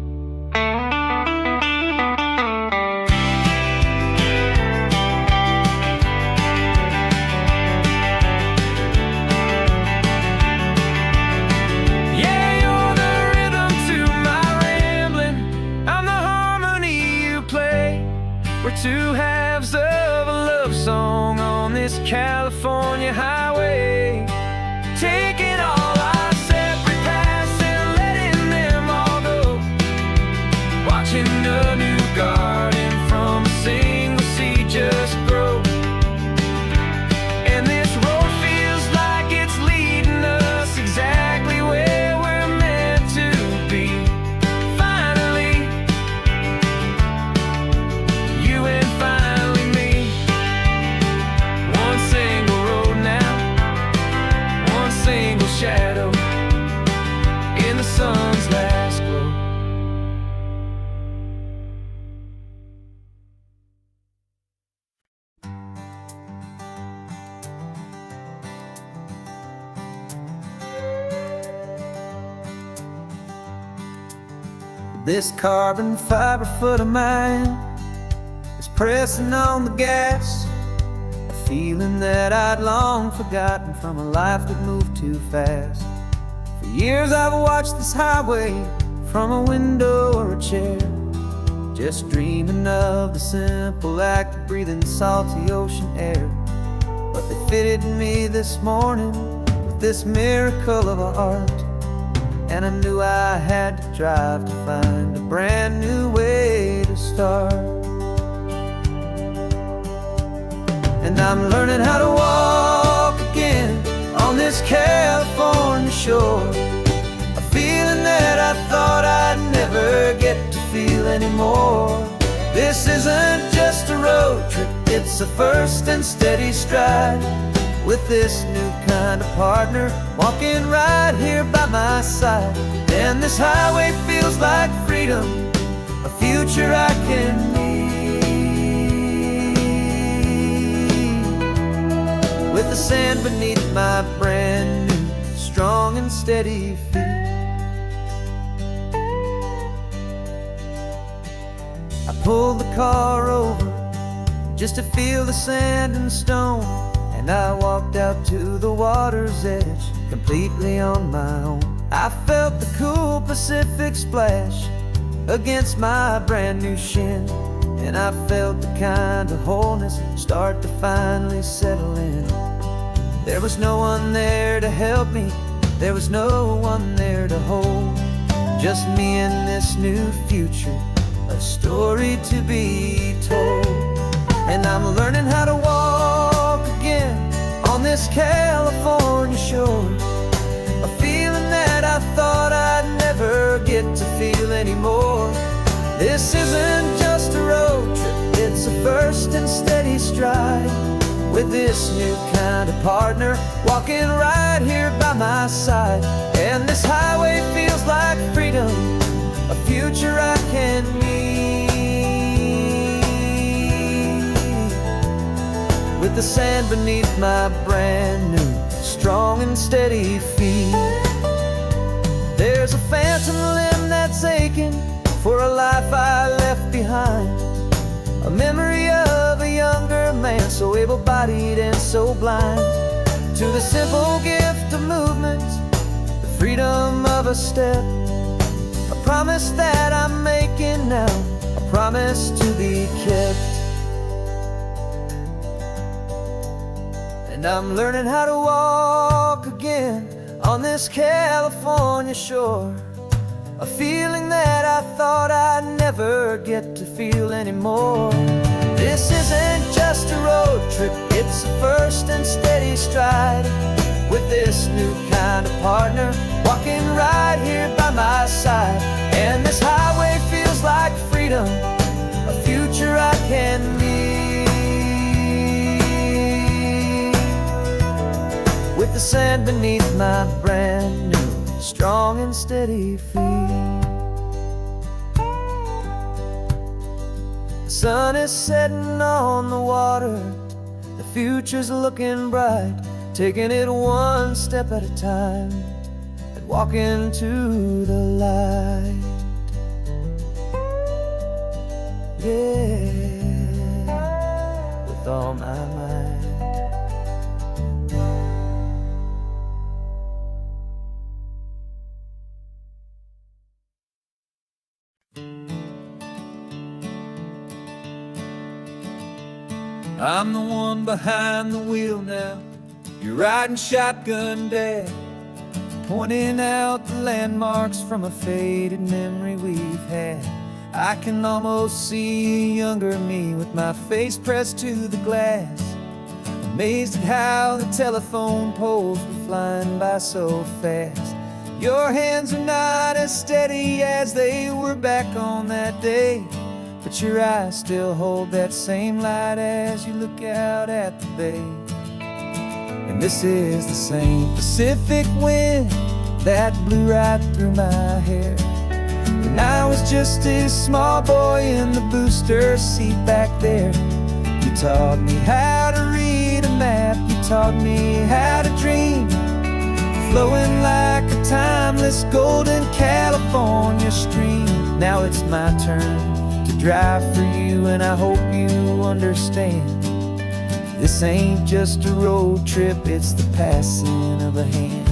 A: Yeah, you're the rhythm to my this California highway, taking all our separate paths and letting them all go, watching a new garden from a single seed just grow. And this road feels like it's leading us exactly where we're meant to be. Finally, you and finally me. One single road now, one single shadow in the sun's last glow. This carbon fiber foot of mine is pressing on the gas, a feeling that I'd long forgotten from a life that moved too fast. For years I've watched this highway from a window or a chair, just dreaming of the simple act of breathing salty ocean air. But they fitted me this morning with this miracle of art, and I knew I had to drive to find a brand new way to start. And I'm learning how to walk again on this California shore, a feeling that I thought I'd never get to feel anymore. This isn't just a road trip, it's a first and steady stride, with this new kind of partner walking right here by my side. And this highway feels like freedom, a future I can need, with the sand beneath my brand new strong and steady feet. I pulled the car over just to feel the sand and stone, and I walked out to the water's edge completely on my own. I felt the cool Pacific splash against my brand new shin, and I felt the kind of wholeness start to finally settle in. There was no one there to help me, there was no one there to hold, just me and this new future, a story to be told. And I'm learning how to walk again on this California shore, a feeling that I thought I'd never get to feel anymore. This isn't just a road trip, it's a first and steady stride, with this new kind of partner walking right here by my side. And this highway feels like freedom, a future I can need, with the sand beneath my brand new strong and steady feet. There's a phantom limb that's aching for a life I left behind, a memory of a younger man so able-bodied and so blind, to the simple gift of movement, the freedom of a step, a promise that I'm making now, a promise to be kept. And I'm learning how to walk again on this California shore, a feeling that I thought I'd never get to feel anymore. This isn't just a road trip, it's a first and steady stride, with this new kind of partner walking right here by my side. And this highway feels like freedom, a future I can need, with the sand beneath my brand new strong and steady feet. The sun is setting on the water, the future's looking bright, taking it one step at a time and walking to the light. Yeah, with all my might. I'm the one behind the wheel now. You're riding shotgun, Dad, pointing out the landmarks from a faded memory we've had. I can almost see a younger me with my face pressed to the glass, amazed at how the telephone poles were flying by so fast. Your hands are not as steady as they were back on that day, but your eyes still hold that same light as you look out at the bay. And this is the same Pacific wind that blew right through my hair when I was just a small boy in the booster seat back there. You taught me how to read a map, you taught me how to dream, flowing like a timeless golden California stream. Now it's my turn to drive for you, and I hope you understand. This ain't just a road trip, it's the passing of a hand.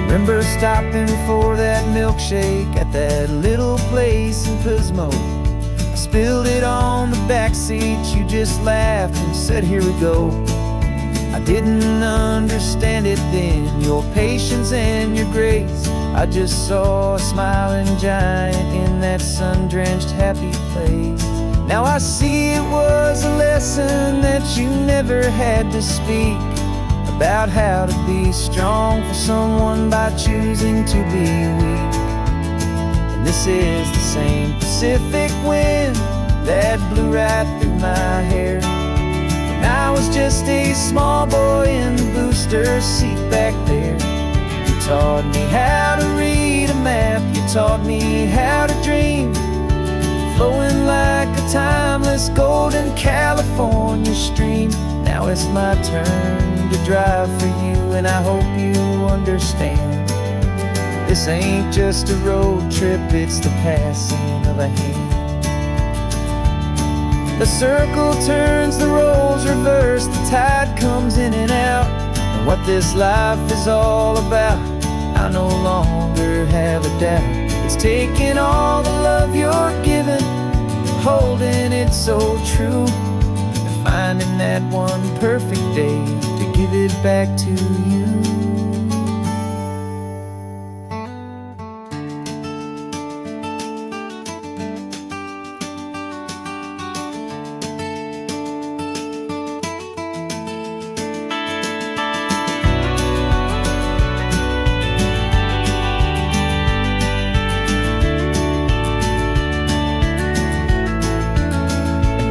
A: Remember stopping for that milkshake at that little place in Pismo? I spilled it on the back seat, you just laughed and said, here we go. I didn't understand it then, your patience and your grace. I just saw a smiling giant in that sun-drenched happy place. Now I see it was a lesson that you never had to speak, about how to be strong for someone by choosing to be weak. And this is the same Pacific wind that blew right through my hair when I was just a small boy in the booster seat back there. You taught me how to read a map, you taught me how to dream, flowing like a timeless golden California stream. Now it's my turn to drive for you, and I hope you understand. This ain't just a road trip, it's the passing of a hand. The circle turns, the roles reverse, the tide comes in and out. And what this life is all about, I no longer have a doubt. It's taking all the love you're giving, holding it so true, and finding that one perfect day to give it back to you.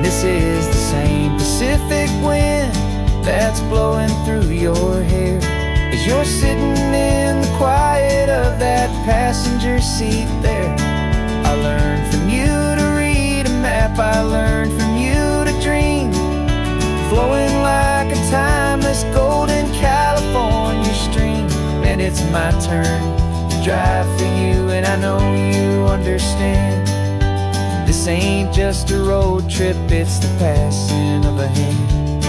A: This is the same Pacific wind that's blowing through your hair as you're sitting in the quiet of that passenger seat there. I learned from you to read a map, I learned from you to dream, flowing like a timeless golden California stream. And it's my turn to drive for you, and I know you understand. This ain't just a road trip, it's the passing of a hand.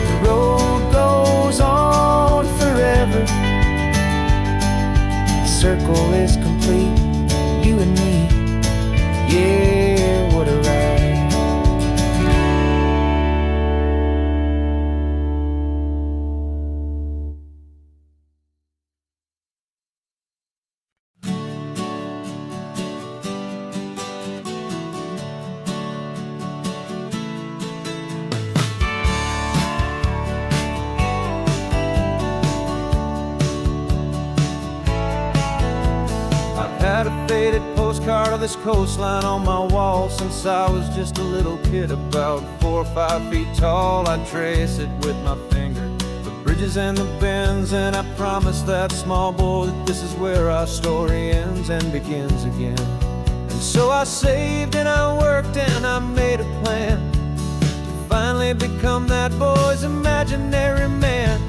A: The road goes on forever, the circle is complete, you and me, yeah, what a ride. Had a faded postcard of this coastline on my wall since I was just a little kid, about 4 or 5 feet tall. I'd trace it with my finger, the bridges and the bends, and I promised that small boy that this is where our story ends and begins again. And so I saved and I worked and I made a plan to finally become that boy's imaginary man.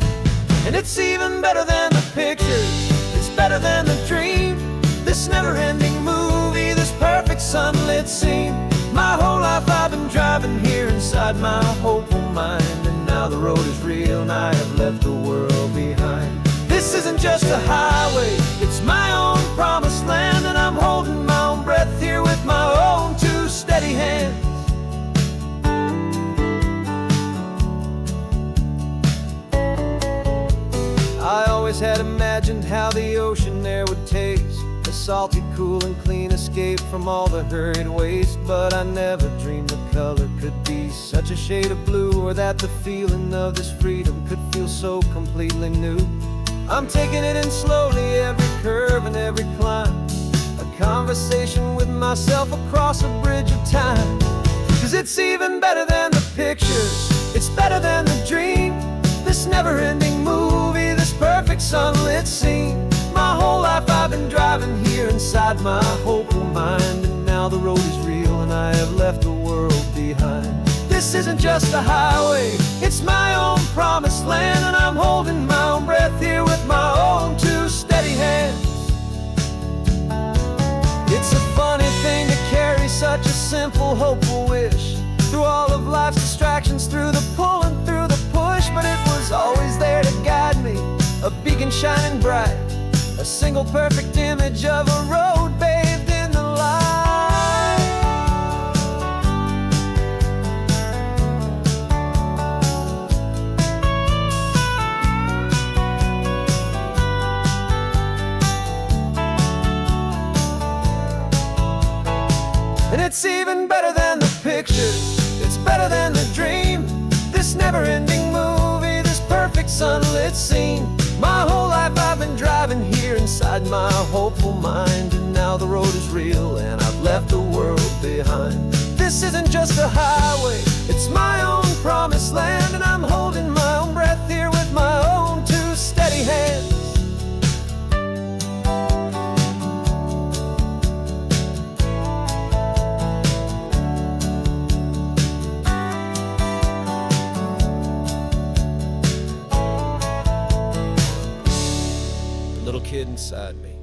A: And it's even better than the pictures, it's better than the dream, this never-ending movie, this perfect sunlit scene. My whole life I've been driving here inside my hopeful mind, and now the road is real and I have left the world behind. This isn't just a highway, it's my own promised land, and I'm holding my own breath here with steady hands. I always had imagined how the ocean there would taste, a salty, cool, and clean escape from all the hurried waste. But I never dreamed the color could be such a shade of blue, or that the feeling of this freedom could feel so completely new. I'm taking it in slowly, every curve and every climb, a conversation with myself across a bridge of time. 'Cause it's even better than the pictures, it's better than the dream, this never-ending movie, this perfect sunlit scene. My whole life I've been driving here inside my hopeful mind, and now the road is real and I have left the world behind. This isn't just a highway, it's my own promised land, and I'm holding my own breath here with my own two steady hands. It's a funny thing to carry such a simple, hopeful wish through all of life's distractions, through the pull and through the push. But it was always there to guide me, a beacon shining bright, a single perfect image of a road bathed in the light. And it's even better than the pictures, it's better than the dream, this never-ending movie, this perfect sunlit scene. My whole life I've been driving here inside my hopeful mind, and now the road is real and I've left the world behind. This isn't just a highway, it's my own promised land, and I'm holding my own breath here with my own two steady hands. Little kid inside me.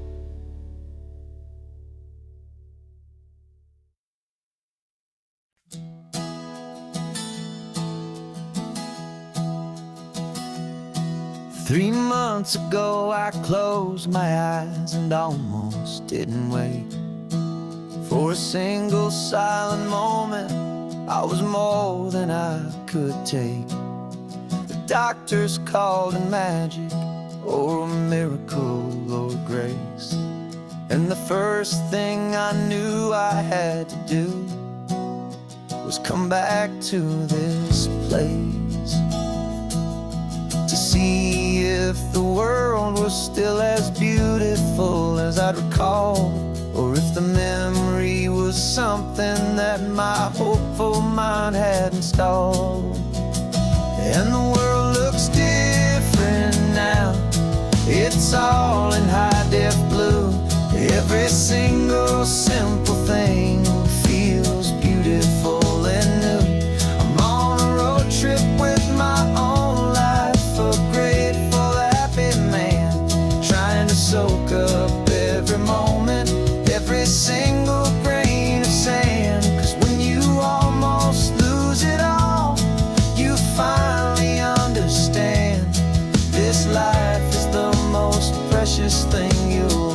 A: Three months ago I closed my eyes and almost didn't wait for a single silent moment. I was more than I could take. The doctors called it magic, or a miracle, or grace. And the first thing I knew I had to do was come back to this place, to see if the world was still as beautiful as I'd recall, or if the memory was something that my hopeful mind had installed. And the world looks different now, it's all in high-def blue. Every single simple thing feels beautiful and new. I'm on a road trip with my own life, a grateful, happy man, trying to soak up every moment, every single grain of sand. 'Cause when you almost lose it all, you finally understand this life is the most precious thing you'll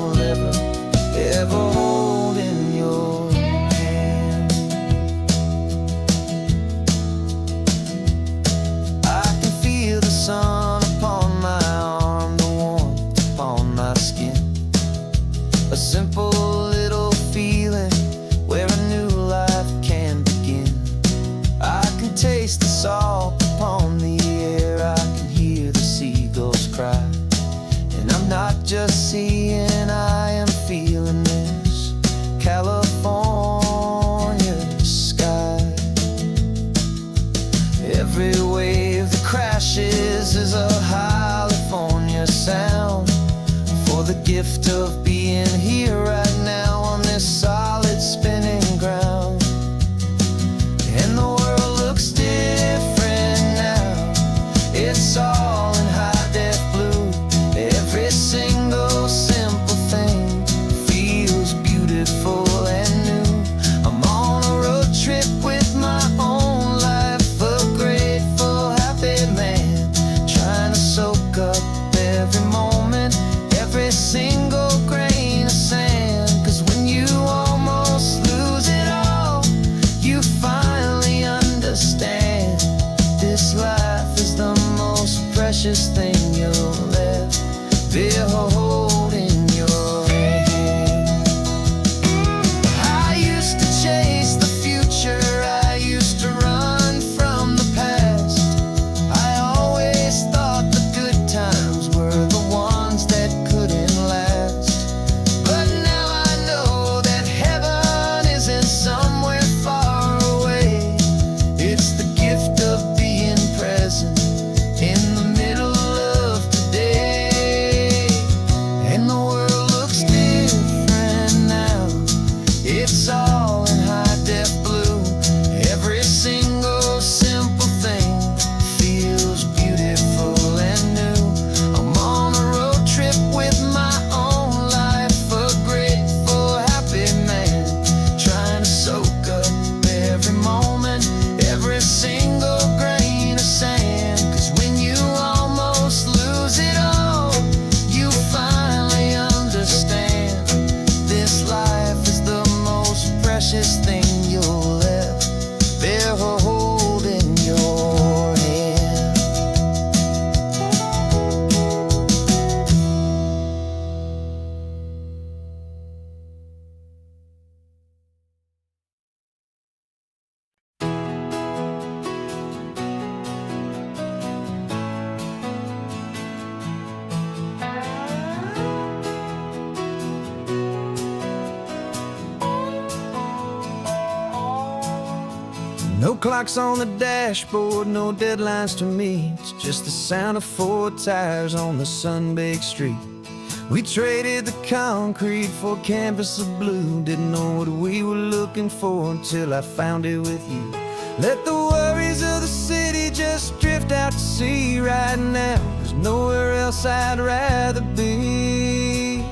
A: ever hold in your hand. I can feel the sun upon my arm, the warmth upon my skin, a simple little feeling where a new life can begin. I can taste the salt upon the air, I can hear the seagulls cry, and I'm not just seeing, I am feeling this California sky. Every wave that crashes is a California sound, for the gift of being here right now on this solid spinning ground. And the world looks different now, it's all in high-def blue. Every single simple thing feels beautiful and new. I'm on a road trip with my own life, a grateful, happy man, trying to soak up every moment, every single grain of sand.
B: most precious thing you'll ever hold in your hand. I used to chase the future, I used to run from the past. I always thought the good times were the ones that couldn't last. But now I know that heaven isn't somewhere far away. It's the gift of being present in the middle of today. And the world looks different now. It's all in high-def blue. Every single simple thing feels beautiful and new. I'm on a road trip with my own life, a grateful, happy man, trying to soak up every moment, every single grain of sand. 'Cause when you almost lose it all, you finally understand this life is the most precious thing you'll ever hold in your hand.
A: No clocks on the dashboard, no deadlines to meet. It's just the sound of 4 tires on the sun-baked street. We traded the concrete for a canvas of blue. Didn't know what we were looking for until I found it with you. Let the worries of the city just drift out to sea right now. There's nowhere else I'd rather be.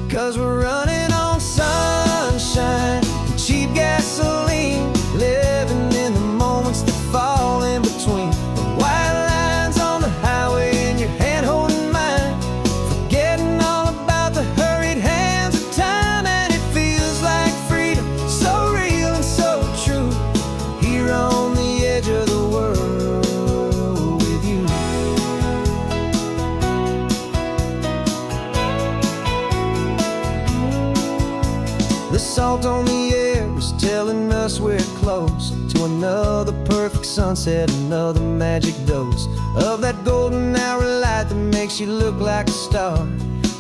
A: 'Cause we're running on sunshine and cheap gasoline, living in the moments that fall in between. The white lines on the highway and your hand holding mine, forgetting all about the hurried hands of time. And it feels like freedom, so real and so true, here on the edge of the world with you. The salt on the air is telling us we're close to another perfect sunset, another magic dose of that golden hour light that makes you look like a star,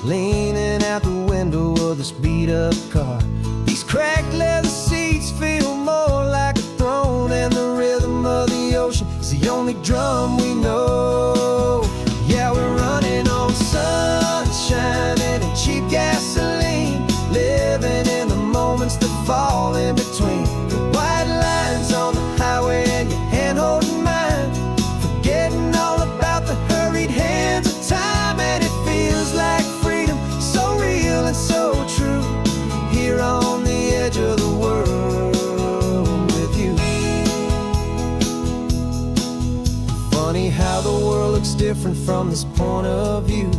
A: leaning out the window of this beat-up car. These cracked leather seats feel more like a throne, and the rhythm of the ocean is the only drum we know. Yeah, we're running on sunshine and cheap gasoline, living in the moments that fall in between. The white lines on the highway and your hand holding mine, forgetting all about the hurried hands of time. And it feels like freedom, so real and so true, here on the edge of the world with you. Funny how the world looks different from this point of view.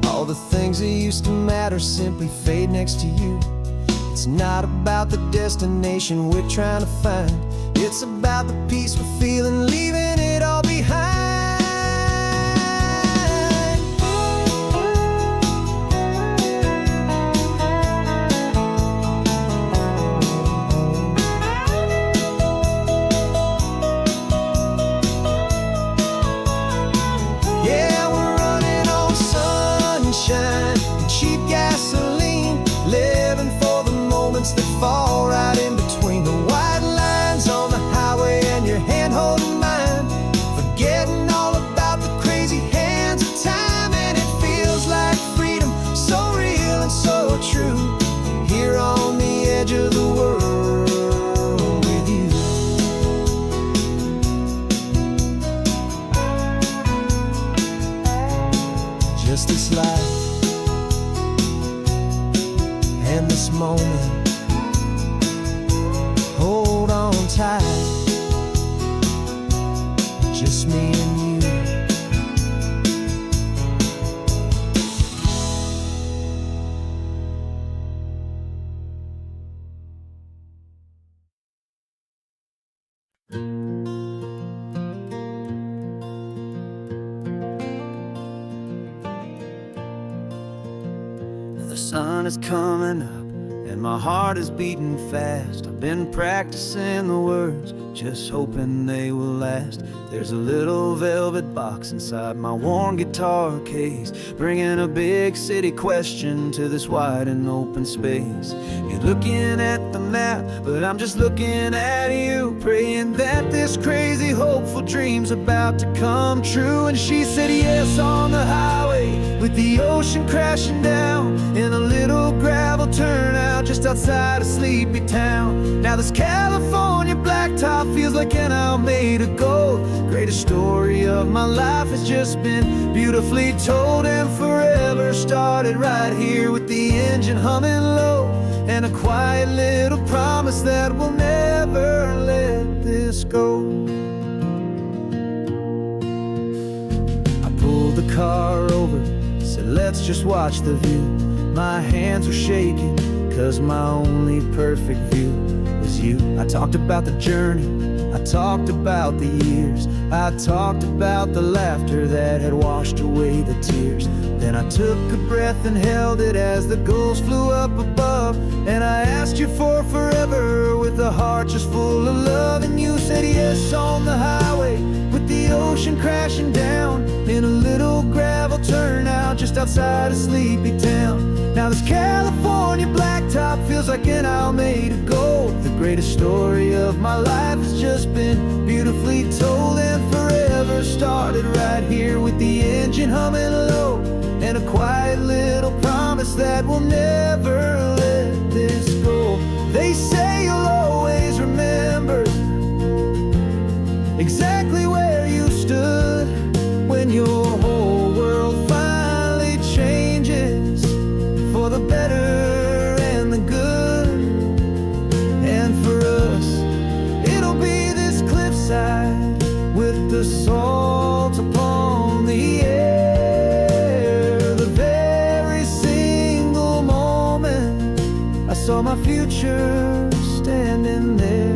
A: All the things that used to matter simply fade next to you. It's not about the destination we're trying to find, it's about the peace we're feeling, leaving it all behind. Yeah, we're running on sunshine and cheap gasoline, living for the moments that fall right in between. The white lines on the highway and your hand holding mine, forgetting all about the crazy hands of time. And it feels like freedom, so real and so true, here on the edge of the world with you. Just this life and this moment, hold on tight, just me and you. The sun is coming up and my heart is beating fast. I've been practicing the words, just hoping they will last. There's a little velvet box inside my worn guitar case, bringing a big city question to this wide and open space. You're looking at the map, but I'm just looking at you, praying that this crazy hopeful dream's about to come true. And she said yes on the highway, with the ocean crashing down, in a little gravel turnout just outside of sleepy town. Now this California blacktop feels like an isle made of gold. Greatest story of my life has just been beautifully told, and forever started right here with the engine humming low, and a quiet little promise that we'll never let this go. I pulled the car over, said let's just watch the view. My hands were shaking, cause my only perfect view was you. I talked about the journey, I talked about the years, I talked about the laughter that had washed away the tears. Then I took a breath and held it as the gulls flew up above, and I asked you for forever with a heart just full of love. And you said yes on the highway, with the ocean crashing down, in a little gravel turnout just outside of sleepy town. Now this California blacktop feels like an isle made of gold. The greatest story of my life has just been beautifully told, and forever started right here with the engine humming low, and a quiet little promise that we'll never let this go. They say you'll always remember exactly where you stood when your whole world finally changes for the better and the good. And for us, it'll be this cliffside with the salt upon the air. The very single moment I saw my future standing there.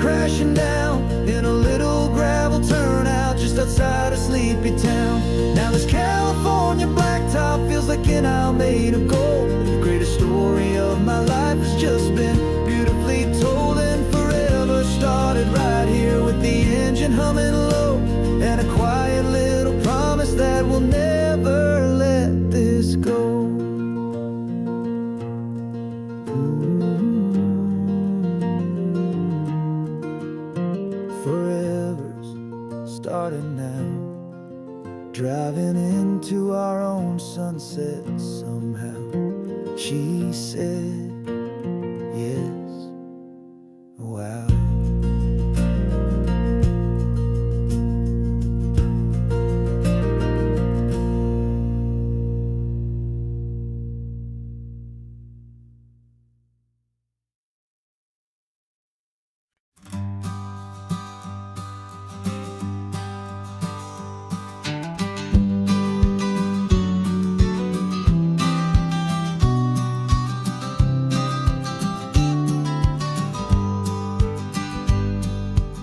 A: Crashing down in a little gravel turnout just outside of sleepy town. Now this California blacktop feels like an isle made of gold. The greatest story of my life has just been beautifully told, and forever started right here with the engine humming low, and a quiet little promise that we'll never let this go. Starting now, driving into our own sunset somehow. She said yes, wow.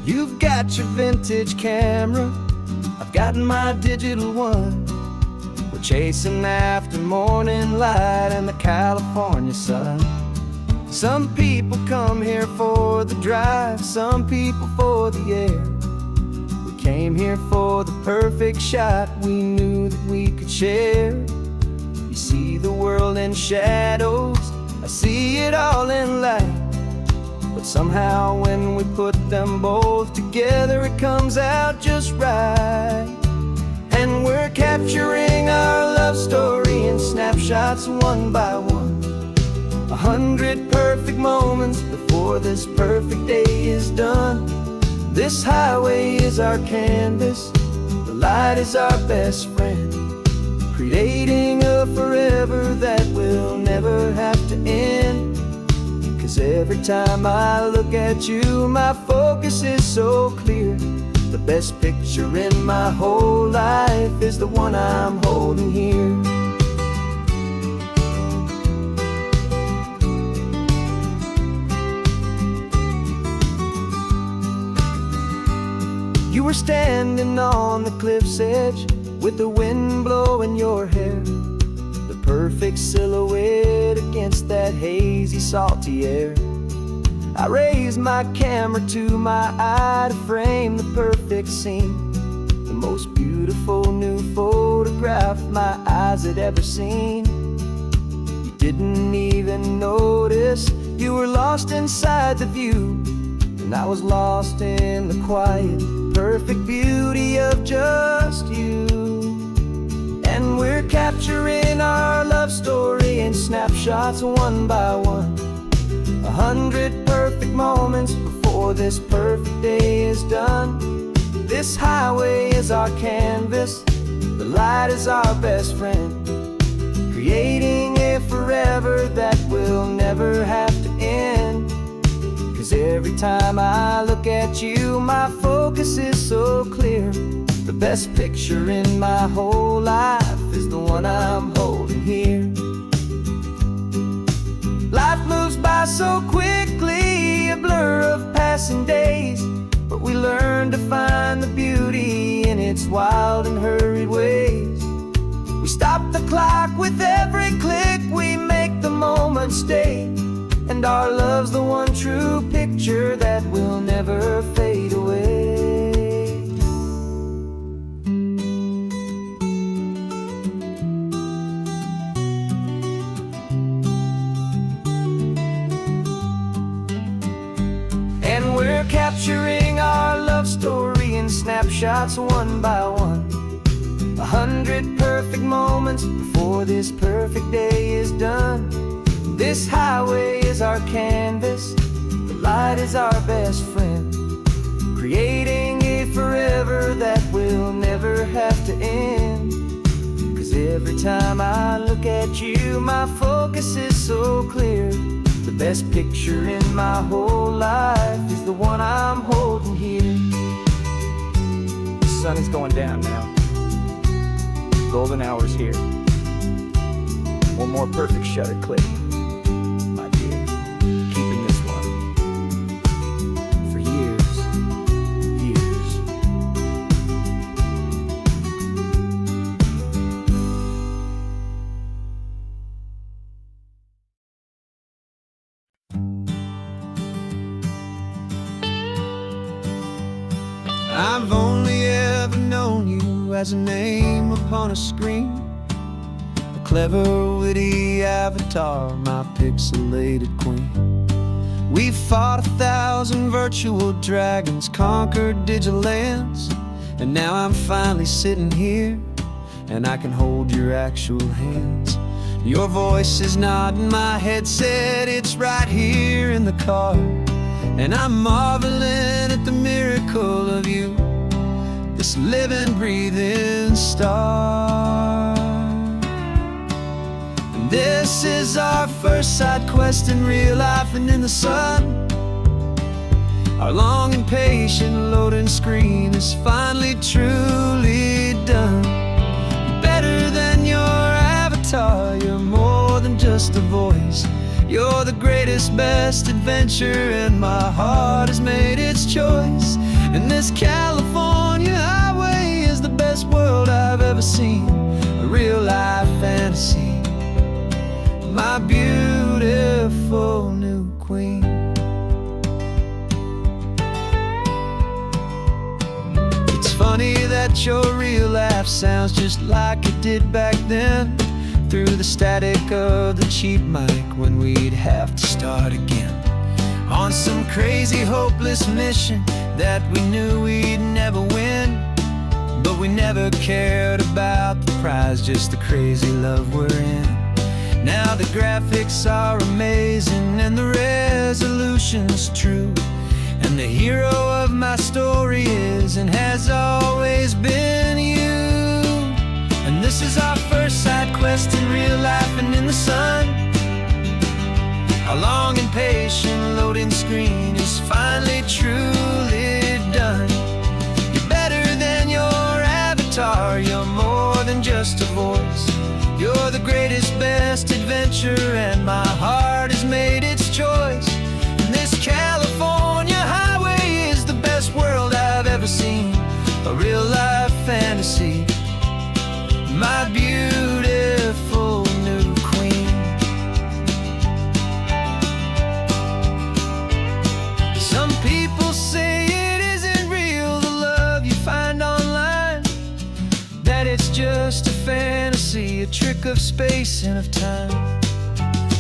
A: You've got your vintage camera, I've got my digital one. We're chasing after morning light and the California sun. Some people come here for the drive, some people for the air. We came here for the perfect shot we knew that we could share. You see the world in shadows, I see it all in light. But somehow when we put them both together, it comes out just right. And we're capturing our love story in snapshots one by one. 100 perfect moments before this perfect day is done. This highway is our canvas, the light is our best friend, creating a forever that will never have to end. 'Cause every time I look at you, my focus is so clear. The best picture in my whole life is the one I'm holding here. You were standing on the cliff's edge with the wind blowing your hair, the perfect silhouette against that hazy, salty air. I raised my camera to my eye to frame the perfect scene, the most beautiful new photograph my eyes had ever seen. You didn't even notice you were lost inside the view, and I was lost in the quiet, perfect beauty of just you. And we're capturing our love story in snapshots one by one, 100 perfect moments before this perfect day is done. This highway is our canvas, the light is our best friend, creating a forever that will never have to end. 'Cause every time I look at you, my focus is so clear. The best picture in my whole life is the one I'm holding here. Life moves by so quickly, a blur of passing days, but we learn to find the beauty in its wild and hurried ways. We stop the clock with every click, we make the moment stay, and our love's the one true picture that will never fade away. And we're capturing our love story in snapshots one by one, 100 perfect moments before this perfect day is done. This highway is our canvas, the light is our best friend, creating a forever that will never have to end. 'Cause every time I look at you, my focus is so clear. The best picture in my whole life is the one I'm holding here. The sun is going down now. Golden hour's here. One more perfect shutter click, my dear. Keeping this one for years, years. I've only ever known you as a name upon a screen, a clever, witty avatar, my pixelated queen. We've fought 1,000 virtual dragons, conquered digital lands, and now I'm finally sitting here, and I can hold your actual hands. Your voice is not in my headset, it's right here in the car, and I'm marveling at the miracle of you, this living, breathing star. And this is our first side quest in real life and in the sun. Our long and patient loading screen is finally truly done. Better than your avatar, you're more than just a voice. You're the greatest, best adventure, and my heart has made its choice. And this California highway is the best world I've ever seen, a real life fantasy, my beautiful new queen. It's funny that your real life sounds just like it did back then, through the static of the cheap mic when we'd have to start again, on some crazy hopeless mission that we knew we'd never win. But we never cared about the prize, just the crazy love we're in. Now the graphics are amazing and the resolution's true, and the hero of my story is and has always been you. And this is our first side quest in real life and in the sun. Our long and patient loading screen is finally truly done. You're voice. You're the greatest, best adventure, and my heart has made its choice. And this California highway is the best world I've ever seen, a real life fantasy, my beautiful new queen. Some people say it isn't real, the love you find online, that it's just a fantasy, a trick of space and of time.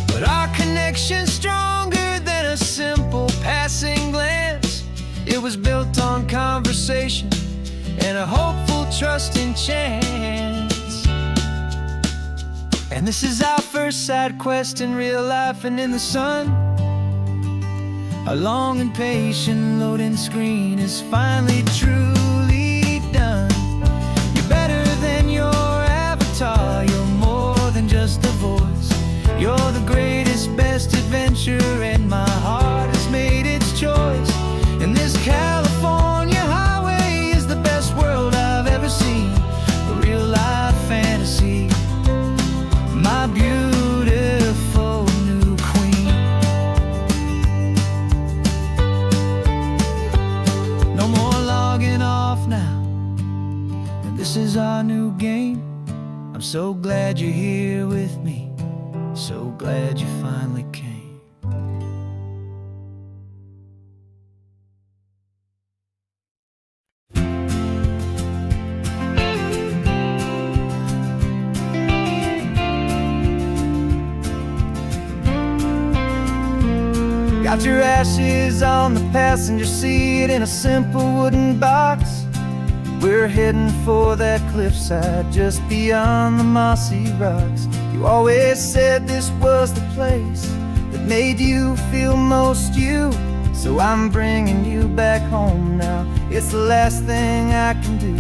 A: But our connection's stronger than a simple passing glance. It was built on conversation and a hopeful, trusting chance. And this is our first side quest in real life and in the sun. Our long and patient loading screen is finally truly done. You're better than your avatar, you're more than just a voice. You're the greatest, best adventure, and my heart has made its choice. And this California highway is the best world I've ever seen, a real life fantasy, my beautiful new queen. No more logging off now, and this is our new game. I'm so glad you're here with me, so glad you finally came. Got your ashes on the passenger seat in a simple wooden box. We're heading for that cliffside just beyond the mossy rocks. You always said this was the place that made you feel most you, so I'm bringing you back home now. It's the last thing I can do.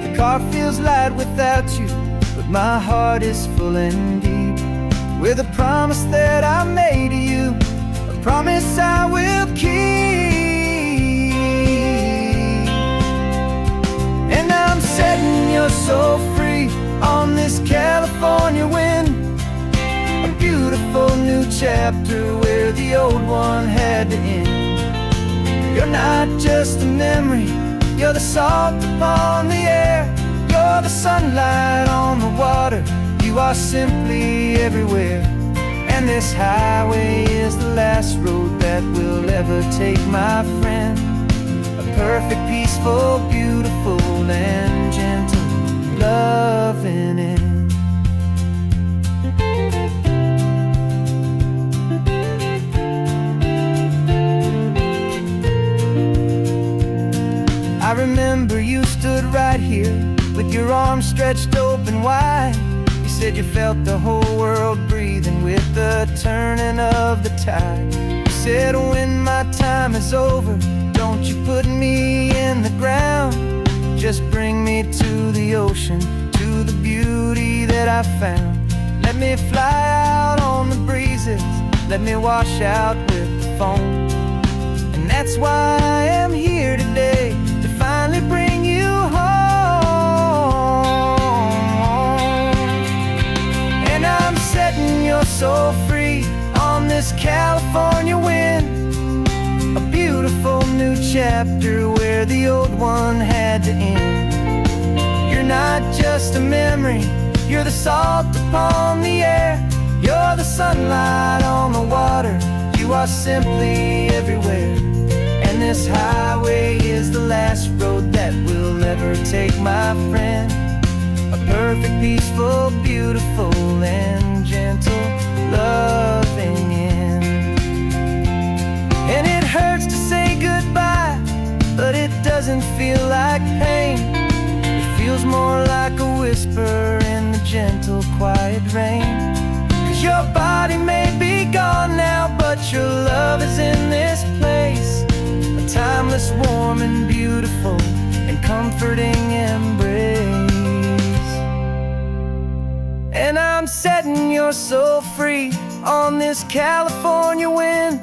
A: The car feels light without you, but my heart is full and deep with a promise that I made to you, a promise I will keep. And I'm setting your soul free on this California wind, a beautiful new chapter where the old one had to end. You're not just a memory, you're the salt upon the air, you're the sunlight on the water, you are simply everywhere. And this highway is the last road that we'll ever take, my friend. A perfect, peaceful, beautiful, and gentle, loving end. I remember you stood right here with your arms stretched open wide. You said you felt the whole world breathing with the turning of the tide. You said when my time is over, don't you put me in the ground, just bring me to the ocean, to the beauty that I found. Let me fly out on the breezes, let me wash out with the foam. And that's why I am here today, to finally bring you home. And I'm setting your soul free on this California wind, a beautiful new chapter where the old one had to end. You're not just a memory, you're the salt upon the air, you're the sunlight on the water, you are simply everywhere. And this highway is the last road that we'll ever take, my friend. A perfect, peaceful, beautiful, and gentle, loving end. And it hurts to say goodbye, but it doesn't feel like pain. It feels more like a whisper in the gentle, quiet rain. 'Cause your body may be gone now, but your love is in this place, a timeless, warm, and beautiful, and comforting embrace. And I'm setting your soul free on this California wind,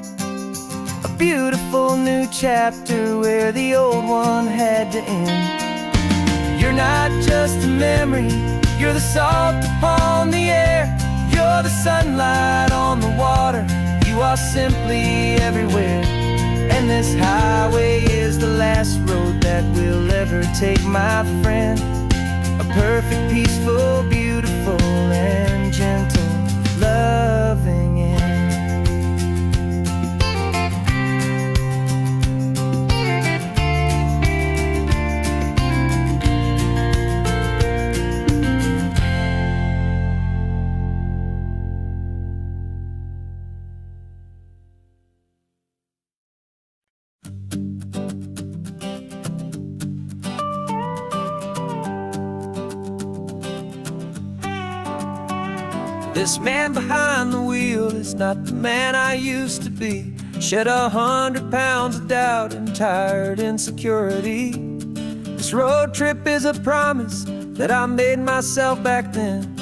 A: a beautiful new chapter where the old one had to end. You're not just a memory, You're the salt upon the air, you're the sunlight on the water. You are simply everywhere, and this highway is the last road that we'll ever take, my friend. A perfect, peaceful, beautiful, and gentle, loving end. This man behind the wheel is not the man I used to be. Shed 100 pounds of doubt and tired insecurity. This road trip is a promise that I made myself back then,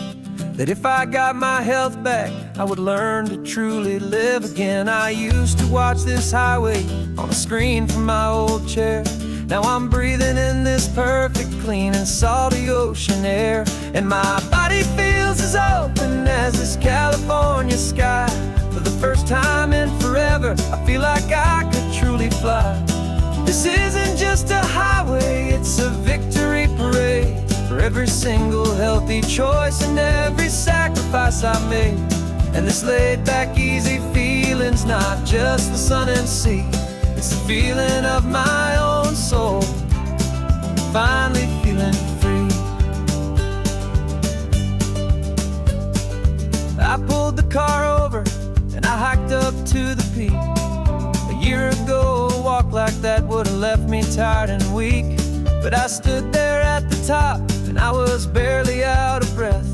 A: that if I got my health back, I would learn to truly live again. I used to watch this highway on a screen from my old chair. Now I'm breathing in this perfect, clean and salty ocean air, and my body feels as open as this California sky. For the first time in forever, I feel like I could truly fly. This isn't just a highway, it's a victory parade for every single healthy choice and every sacrifice I made. And this laid back, easy feeling's not just the sun and sea, it's the feeling of my own soul, finally feeling free. I pulled the car over and I hiked up to the peak. A year ago, a walk like that would have left me tired and weak, but I stood there at the top and I was barely out of breath,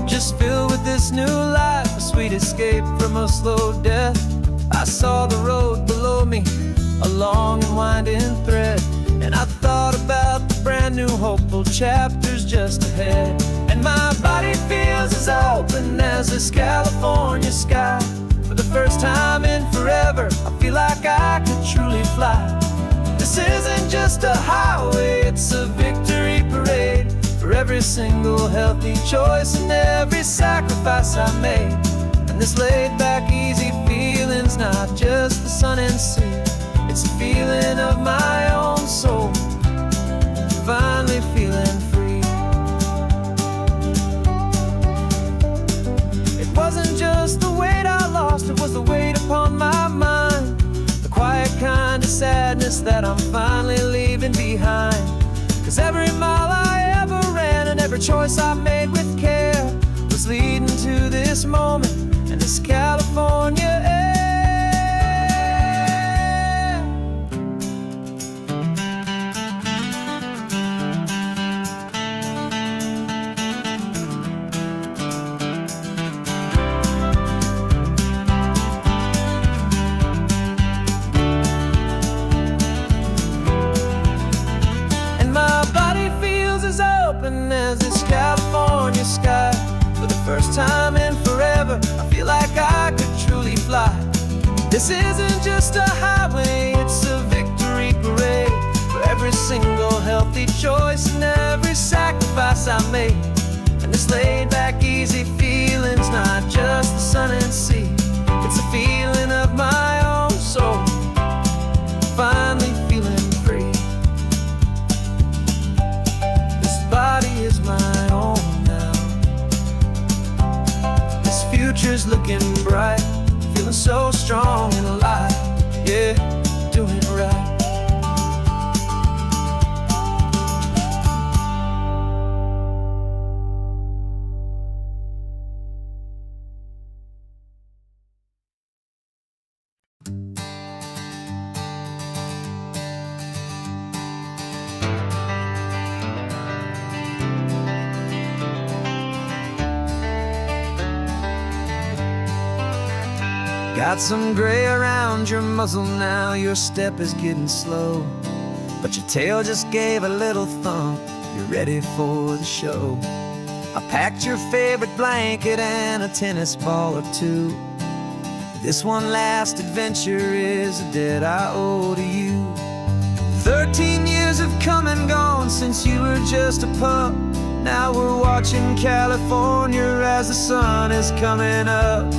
A: just filled with this new life, a sweet escape from a slow death. I saw the road below me, a long and winding thread, and I thought about the brand new hopeful chapters just ahead. And my body feels as open as this California sky. For the first time in forever, I feel like I could truly fly. This isn't just a highway, it's a victory parade for every single healthy choice and every sacrifice I made. And this laid back, easy feeling's not just the sun and sea, it's a feeling of my own soul, finally feeling free. It wasn't just the weight I lost, it was the weight upon my mind, the quiet kind of sadness that I'm finally leaving behind. 'Cause every mile I ever ran and every choice I made with care was leading to this moment and this California air. As this California sky, for the first time in forever, I feel like I could truly fly. This isn't just a highway, it's a victory parade for every single healthy choice and every sacrifice I made. And this laid back, easy feeling's not just the sun and sea, it's a feeling of my own soul, finally feeling free. Body is my own now. This future's looking bright, feeling so strong and alive. Yeah, doing right. Got some gray around your muzzle now, your step is getting slow, but your tail just gave a little thump, you're ready for the show. I packed your favorite blanket and a tennis ball or two. This one last adventure is a debt I owe to you. 13 years have come and gone since you were just a pup. Now we're watching California as the sun is coming up.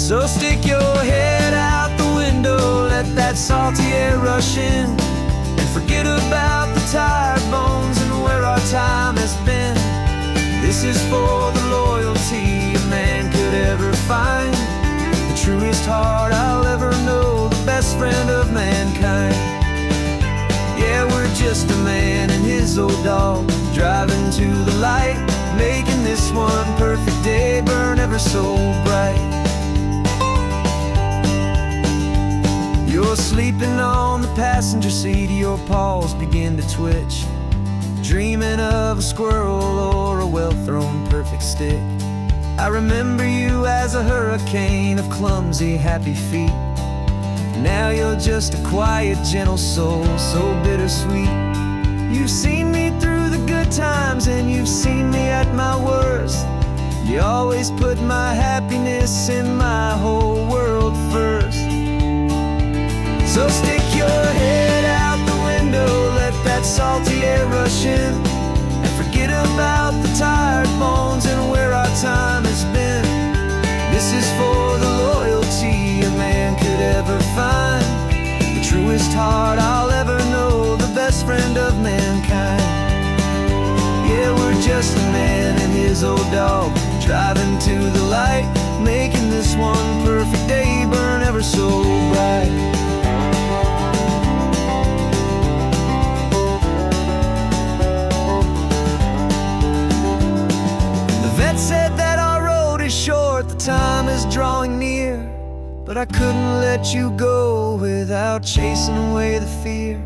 A: So stick your head out the window, let that salty air rush in, and forget about the tired bones and where our time has been. This is for the loyalty a man could ever find, the truest heart I'll ever know, the best friend of mankind. Yeah, we're just a man and his old dog, driving to the light, making this one perfect day burn ever so bright. You're sleeping on the passenger seat, your paws begin to twitch, dreaming of a squirrel or a well-thrown perfect stick. I remember you as a hurricane of clumsy, happy feet. Now you're just a quiet, gentle soul, so bittersweet. You've seen me through the good times and you've seen me at my worst. You always put my happiness and my whole world first. So stick your head out the window, let that salty air rush in, and forget about the tired bones and where our time has been. This is for the loyalty a man could ever find, the truest heart I'll ever know, the best friend of mankind. Yeah, we're just a man and his old dog, driving to the light, making this one perfect day burn ever so bright. Said that our road is short, the time is drawing near, but I couldn't let you go without chasing away the fear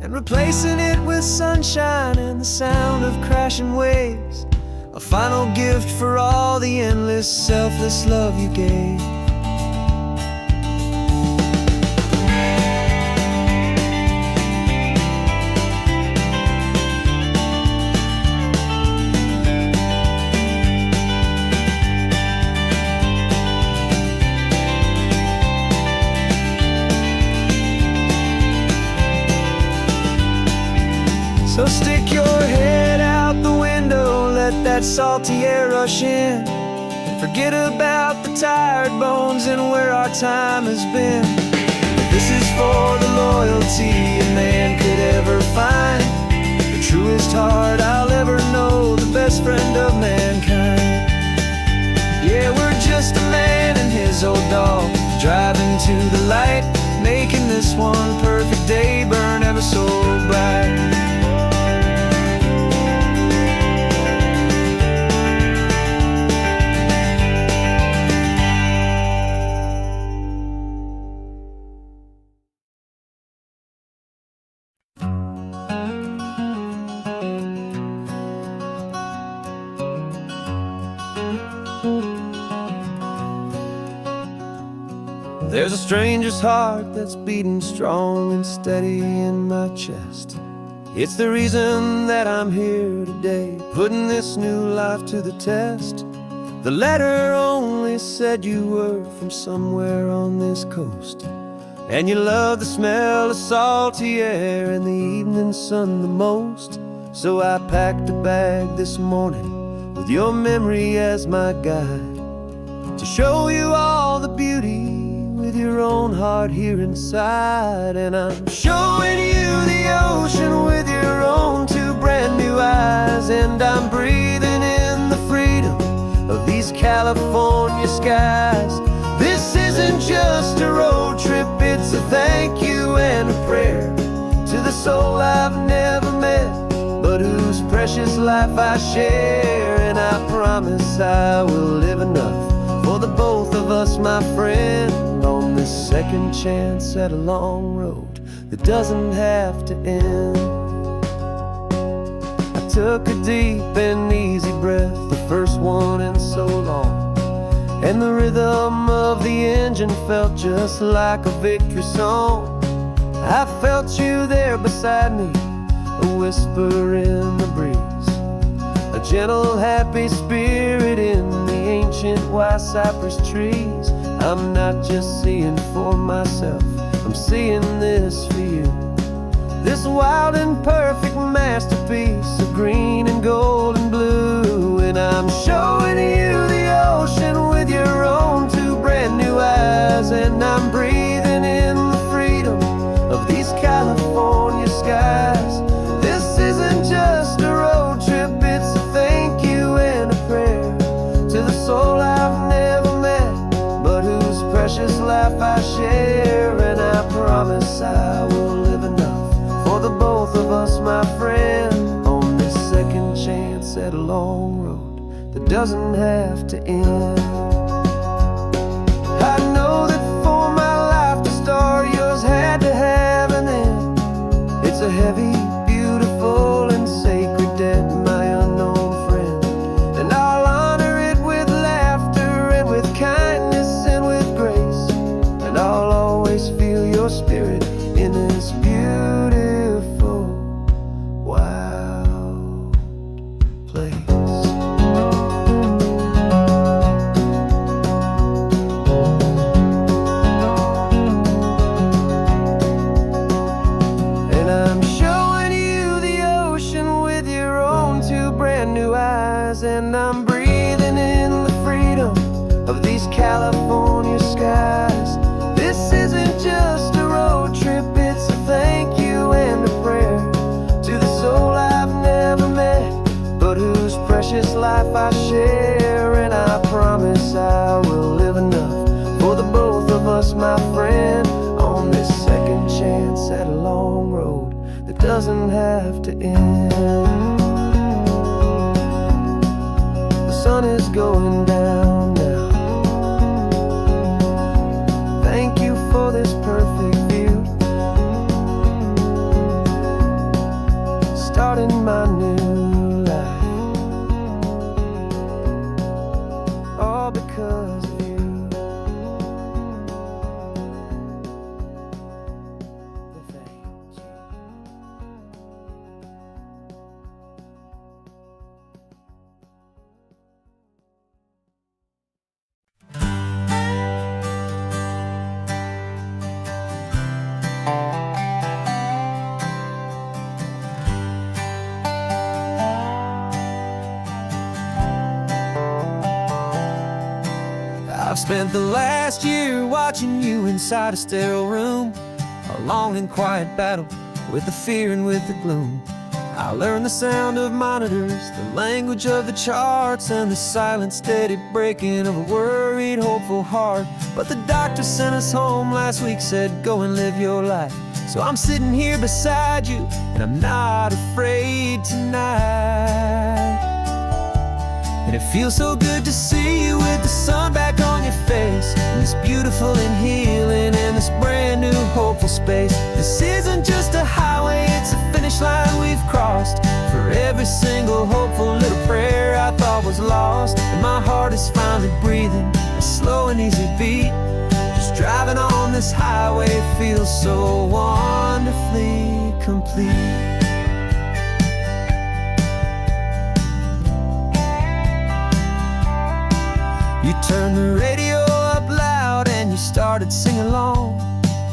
A: and replacing it with sunshine and the sound of crashing waves, a final gift for all the endless, selfless love you gave. So stick your head out the window, let that salty air rush in, and forget about the tired bones and where our time has been. This is for the loyalty a man could ever find, the truest heart I'll ever know, the best friend of mankind. Yeah, we're just a man and his old dog, driving to the light, making this one perfect day burn ever so bright. There's a stranger's heart that's beating strong and steady in my chest. It's the reason that I'm here today, putting this new life to the test. The letter only said you were from somewhere on this coast, and you love the smell of salty air and the evening sun the most. So I packed a bag this morning with your memory as my guide, to show you all the beauty with your own heart here inside. And I'm showing you the ocean with your own two brand new eyes, and I'm breathing in the freedom of these California skies. This isn't just a road trip, it's a thank you and a prayer to the soul I've never met, but whose precious life I share. And I promise I will live enough for the both of us, my friend, on this second chance at a long road that doesn't have to end. I took a deep and easy breath, the first one in so long, and the rhythm of the engine felt just like a victory song. I felt you there beside me, a whisper in the breeze, a gentle happy spirit in the ancient white cypress trees. I'm not just seeing for myself, I'm seeing this for you, this wild and perfect masterpiece of green and gold and blue. And I'm showing you the ocean with your own two brand new eyes. And I'm breathing in the freedom of these California skies. This isn't just a road trip, it's a thank you and a prayer to the soul I've never met, but whose precious life I share. And I promise I will live enough for the both of us, my friend, on this second chance at a long road that doesn't have to end. I know that for my life to start, yours had to have an end. It's a heavy, beautiful, and sacred debt, my unknown friend. And I'll honor it with laughter and with kindness and with grace. And I'll always feel your spirit in this beautiful, wild place. And I'm showing you the ocean with your own two brand new eyes. And I'm breathing in the freedom of these California skies. This isn't just a road trip, it's a thank you and a prayer to the soul I've never met, but whose precious life I share. And I promise I will live enough for the both of us, my friend, on this second chance at a long road that doesn't have to end. The sun is going down now. Thank you for this perfect view, starting my new life, all because of you. Thank you. I've spent the last year watching you inside a sterile room, a long and quiet battle with the fear and with the gloom. I learned the sound of monitors, the language of the charts, and the silent, steady breaking of a worried, hopeful heart. But the doctor sent us home last week, said go and live your life. So I'm sitting here beside you, and I'm not afraid tonight. And it feels so good to see you with the sun back on your face, and this beautiful and healing in this brand new hopeful space. This isn't just a highway, it's a finish line we've crossed. For every single hopeful little prayer I thought was lost, and my heart is finally breathing a slow and easy beat. Just driving on this highway feels so wonderfully complete. You turned the radio up loud and you started singing along,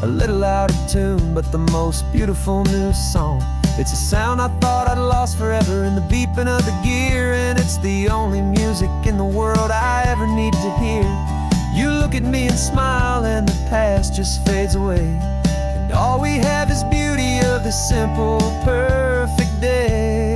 A: a little out of tune, but the most beautiful new song. It's a sound I thought I'd lost forever in the beeping of the gear, and it's the only music in the world I ever need to hear. You look at me and smile, and the past just fades away, and all we have is beauty of this simple, perfect day.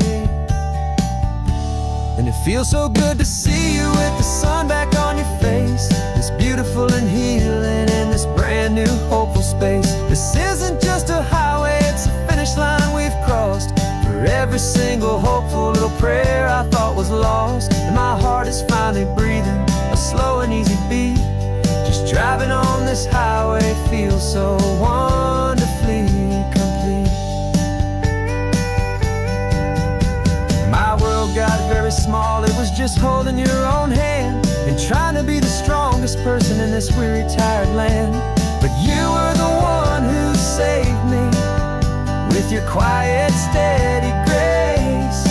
A: And it feels so good to see you with the sun back on your face, this beautiful and healing in this brand new hopeful space. This isn't just a highway, it's a finish line we've crossed. For every single hopeful little prayer I thought was lost, and my heart is finally breathing a slow and easy beat. Just driving on this highway feels so wonderfully complete. My world got very small, it was just holding your own hand and trying to be the strongest person in this weary, tired land. But you were the one who saved me with your quiet, steady grace.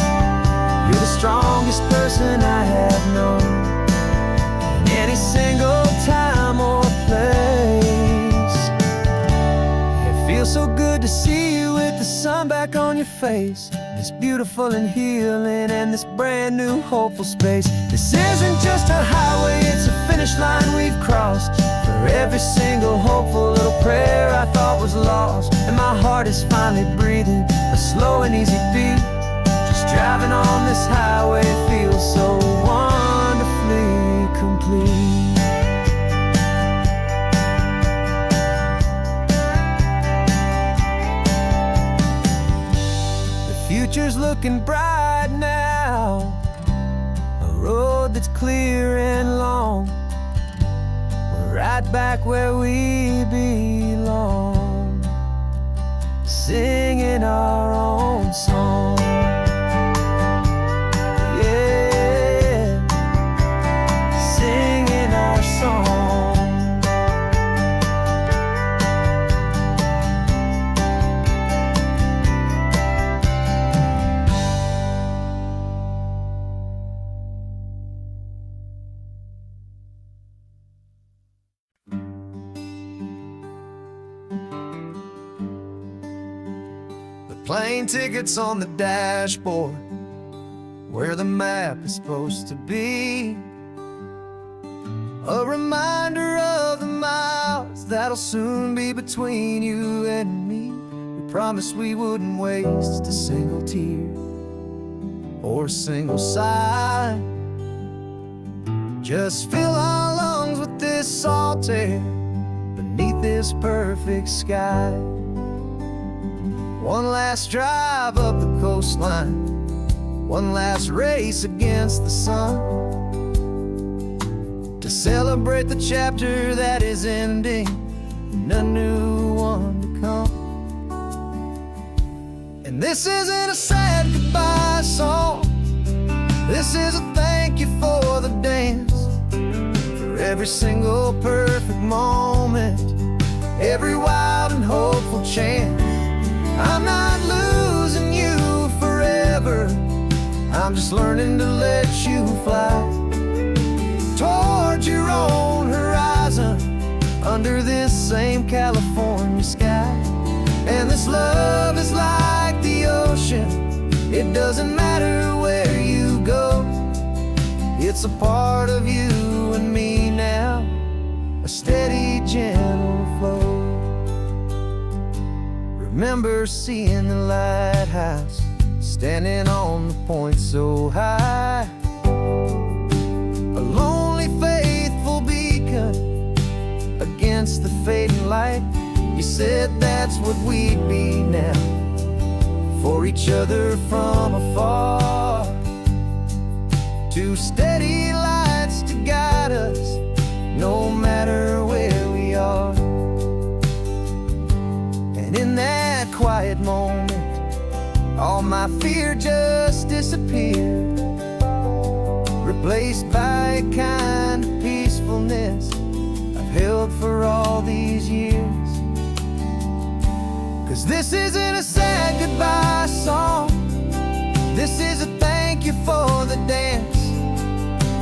A: You're the strongest person I have known in any single time or place. It feels so so good to see you with the sun back on your face. This beautiful and healing and this brand new hopeful space. This isn't just a highway, it's a finish line we've crossed. For every single hopeful little prayer I thought was lost. And my heart is finally breathing a slow and easy beat. Just driving on this highway feels so wonderfully complete. Future's looking bright now, a road that's clear and long. We're right back where we belong, singing our own song. Yeah, singing our song. Plane tickets on the dashboard, where the map is supposed to be. A reminder of the miles that'll soon be between you and me. We promised we wouldn't waste a single tear or a single sigh. Just fill our lungs with this salt air beneath this perfect sky. One last drive up the coastline, one last race against the sun, to celebrate the chapter that is ending and a new one to come. And this isn't a sad goodbye song, this is a thank you for the dance, for every single perfect moment, every wild and hopeful chance. I'm not losing you forever, I'm just learning to let you fly towards your own horizon, under this same California sky. And this love is like the ocean, it doesn't matter where you go, it's a part of you and me now, a steady, gentle flow. Remember seeing the lighthouse, standing on the point so high, a lonely, faithful beacon against the fading light. You said that's what we'd be now, for each other from afar. Two steady lights to guide us, no matter where we are. And in that quiet moment, all my fear just disappeared, replaced by a kind of peacefulness I've held for all these years. 'Cause this isn't a sad goodbye song, this is a thank you for the dance,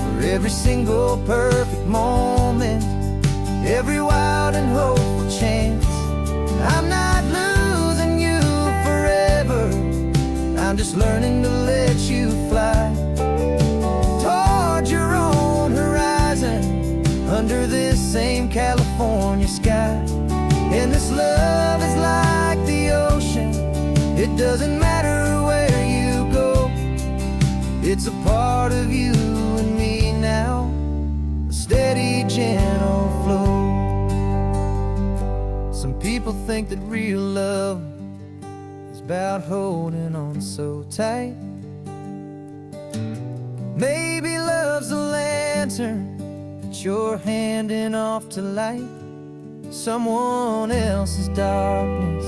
A: for every single perfect moment, every wild and hopeful chance. I'm not losing you forever, I'm just learning to let you fly towards your own horizon, under this same California sky. And this love is like the ocean, it doesn't matter where you go, it's a part of you and me now, a steady, gentle flow. Some people think that real love is about holding on so tight. Maybe love's a lantern that you're handing off to light someone else's darkness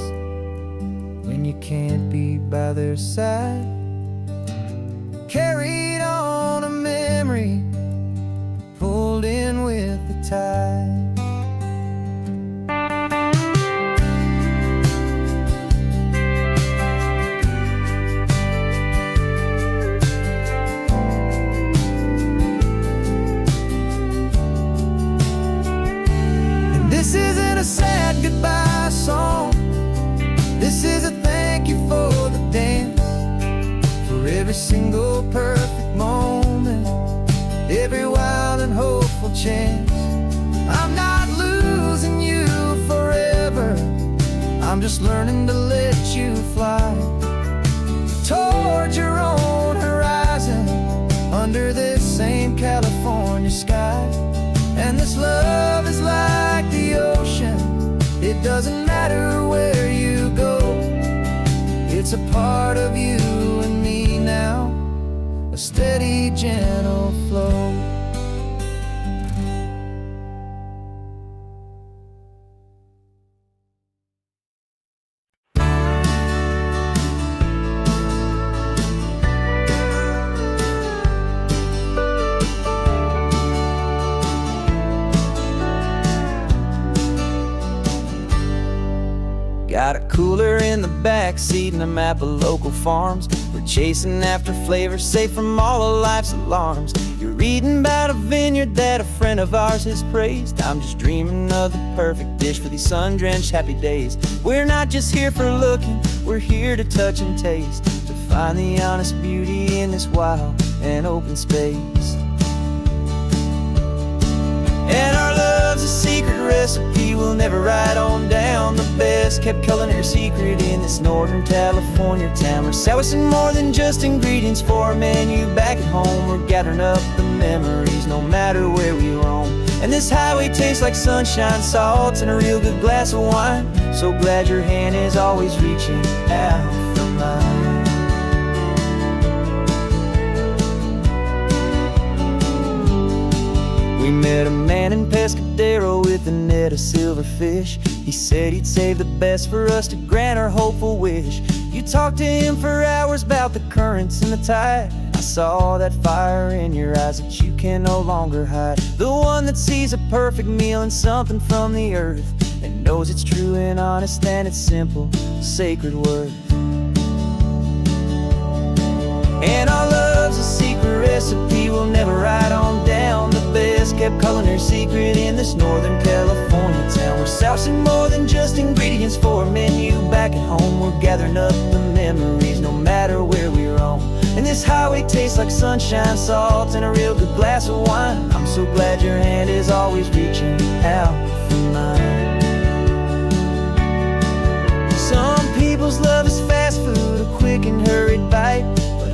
A: when you can't be by their side. Carried on a memory, pulled in with the tide. This isn't a sad goodbye song, chance. I'm not losing you forever, I'm just learning to let you fly towards your own horizon, under this same California sky. And this love is like the ocean, it doesn't matter where you go, it's a part of you and me now, a steady, gentle flow. Got a cooler in the back seat and a map of local farms. We're chasing after flavors safe from all of life's alarms. You're reading about a vineyard that a friend of ours has praised. I'm just dreaming of the perfect dish for these sun-drenched happy days. We're not just here for looking, we're here to touch and taste, to find the honest beauty in this wild and open space. And our love's a secret recipe we'll never write on down. The best kept culinary secret in this Northern California town. We're selling more than just ingredients for a menu back at home. We're gathering up the memories no matter where we roam. And this highway tastes like sunshine, salt, and a real good glass of wine. So glad your hand is always reaching out for mine. We met a man in Pescadero with a net of silverfish. He said he'd save the best for us to grant our hopeful wish. You talked to him for hours about the currents and the tide. I saw that fire in your eyes that you can no longer hide. The one that sees a perfect meal in something from the earth, and knows it's true and honest and it's simple, sacred worth. And our love's a secret recipe we'll never write on down. The best kept culinary secret in this Northern California town. We're sourcing more than just ingredients for a menu back at home. We're gathering up the memories no matter where we roam. And this highway tastes like sunshine, salt, and a real good glass of wine. I'm so glad your hand is always reaching out for mine. Some people's love is fast food, a quick and hurried bite.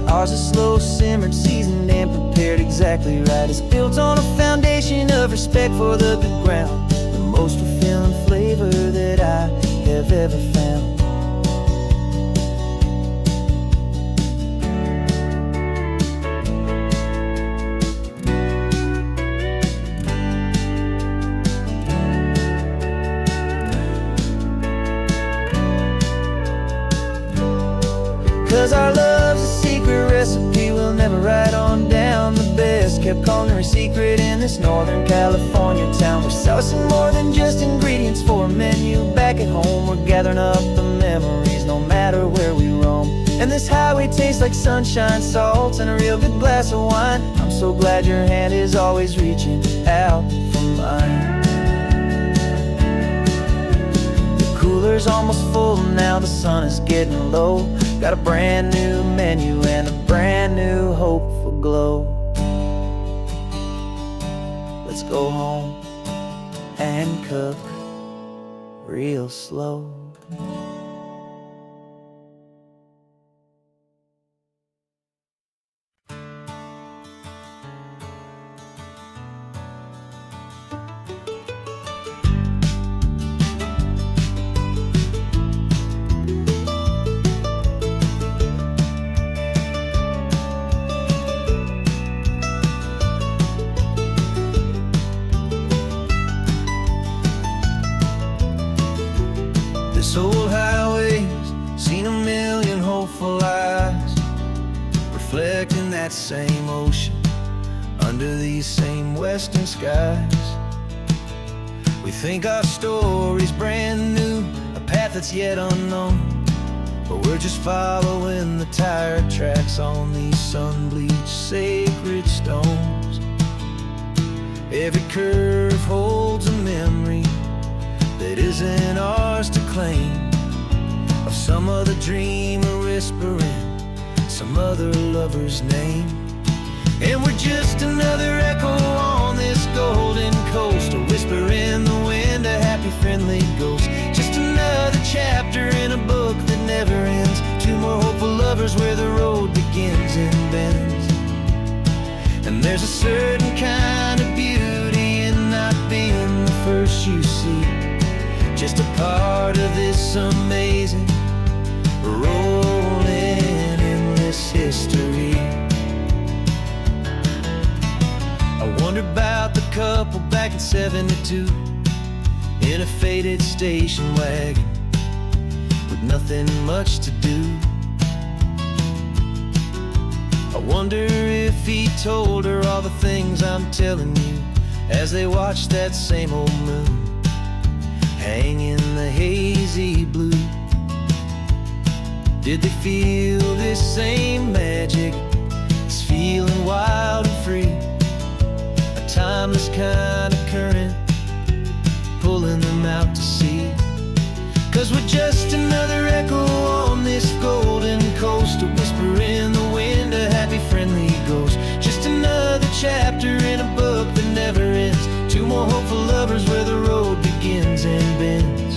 A: Ours is slow, simmered, seasoned, and prepared exactly right. It's built on a foundation of respect for the good ground, the most fulfilling flavor that I have ever found. 'Cause our love's a secret recipe we'll never write on down. The best kept culinary secret in this Northern California town. We're sourcing more than just ingredients for a menu back at home. We're gathering up the memories no matter where we roam. And this highway tastes like sunshine, salt, and a real good glass of wine. I'm so glad your hand is always reaching out for mine. The cooler's almost full now, the sun is getting low. Got a brand new menu and a brand new hopeful glow. Let's go home and cook real slow. This old highway's seen a million hopeful eyes, reflecting that same ocean under these same western skies. We think our story's brand new, a path that's yet unknown, but we're just following the tire tracks on these sun-bleached sacred stones. Every curve holds a memory that isn't ours to claim, of some other dreamer whispering some other lover's name. And we're just another echo on this golden coast, a whisper in the wind, a happy friendly ghost. Just another chapter in a book that never ends. Two more hopeful lovers where the road begins and bends. And there's a certain kind of beauty in not being the first you see, just a part of this amazing rolling endless history. I wonder about the couple back in '72 in a faded station wagon with nothing much to do. I wonder if he told her all the things I'm telling you as they watched that same old moon hang in the hazy blue. Did they feel this same magic, this feeling wild and free, a timeless kind of current pulling them out to sea? 'Cause we're just another echo on this golden coast, a whisper in the wind, a happy friendly ghost. Just another chapter in a book that never ends. Two more hopeful lovers where the road begins and bends.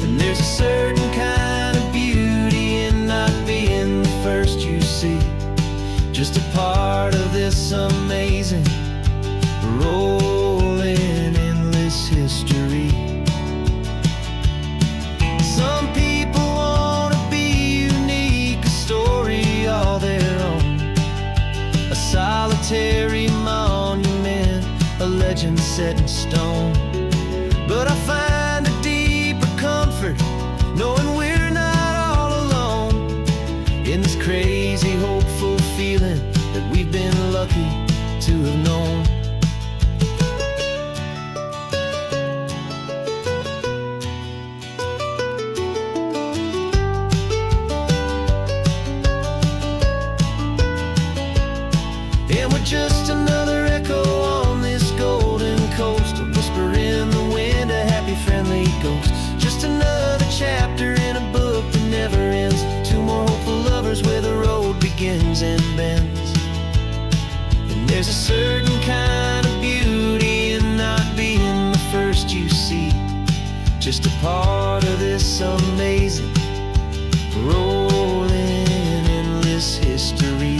A: And there's a certain kind of beauty in not being the first you see, just a part of this amazing rolling endless history. Some people want to be unique, a story all their own, a solitary monument, a legend set in stone. But I find a deeper comfort knowing we're not all alone in this crazy hopeful feeling that we've been lucky to have known. And we're just another echo on this golden coast, a whisper in the wind, a happy friendly ghost. Just another chapter in a book that never ends. Two more hopeful lovers where the road begins and bends. And there's a certain kind of beauty in not being the first you see, just a part of this amazing rolling endless history.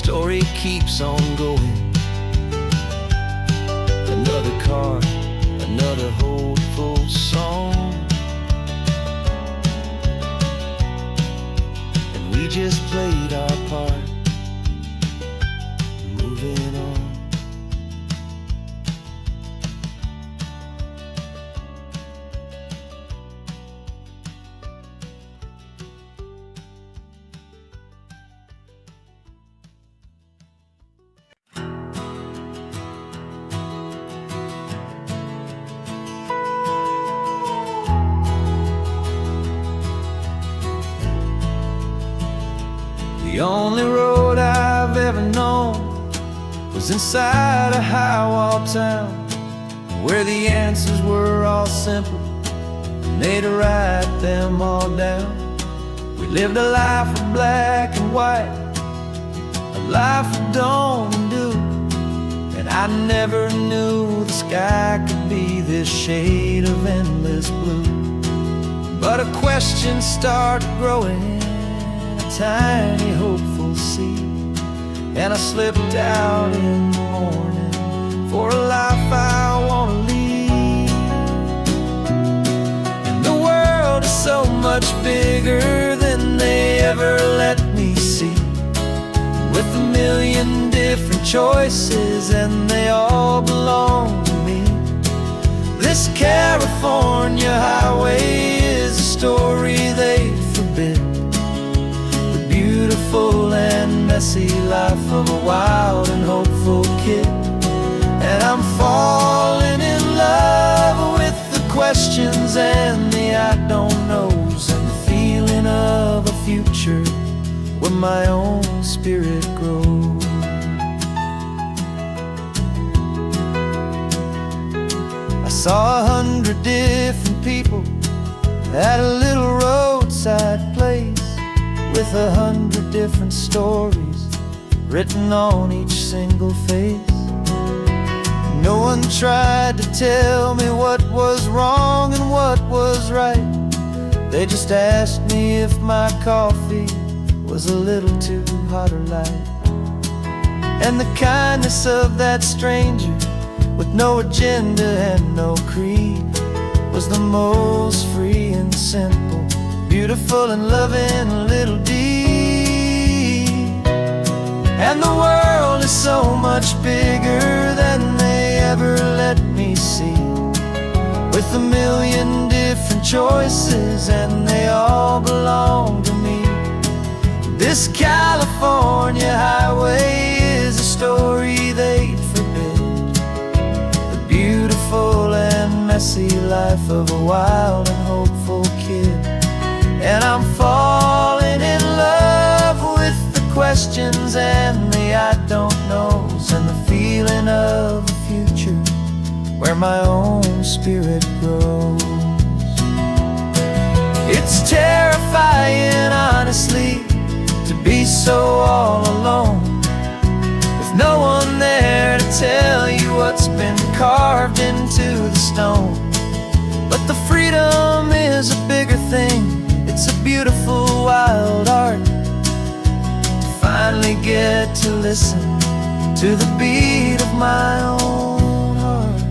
A: Story keeps on going. Another car, another hopeful song, and we just played our part, moving on. The only road I've ever known was inside a high-wall town, where the answers were all simple and they'd write them all down. We lived a life of black and white, a life of dawn and dew, and I never knew the sky could be this shade of endless blue. But a question started growing, tiny hopeful seed, and I slipped out in the morning for a life I want to lead. And the world is so much bigger than they ever let me see, with a million different choices and they all belong to me. This California highway is a story they forbid, beautiful and messy life of a wild and hopeful kid. And I'm falling in love with the questions and the I don't knows, and the feeling of a future where my own spirit grows. I saw 100 different people at a little roadside place, with 100 different stories written on each single face. No one tried to tell me what was wrong and what was right. They just asked me if my coffee was a little too hot or light. And the kindness of that stranger, with no agenda and no creed, was the most free and simple, beautiful and loving little deed. And the world is so much bigger than they ever let me see, with a million different choices and they all belong to me. This California highway is a story they'd forbid, the beautiful and messy life of a wild and hopeful kid. And I'm falling in love with the questions and the I don't knows, and the feeling of a future where my own spirit grows. It's terrifying, honestly, to be so all alone, with no one there to tell you what's been carved into the stone. But the freedom is a bigger thing. It's a beautiful wild art to finally get to listen to the beat of my own heart.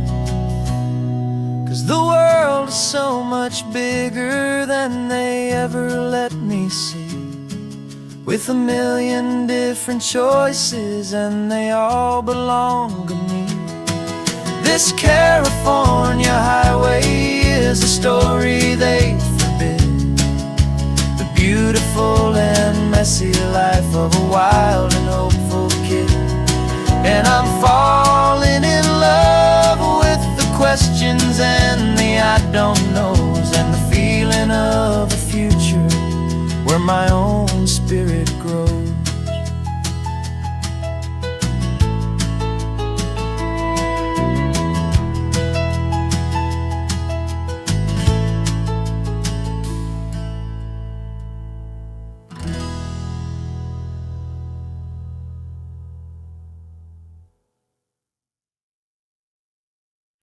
A: 'Cause the world is so much bigger than they ever let me see, with a million different choices and they all belong to me. This California highway is a story they forbid, the beautiful and messy life of a wild and hopeful kid. And I'm falling in love with the questions and the I don't knows, and the feeling of a future where my own spirit grows.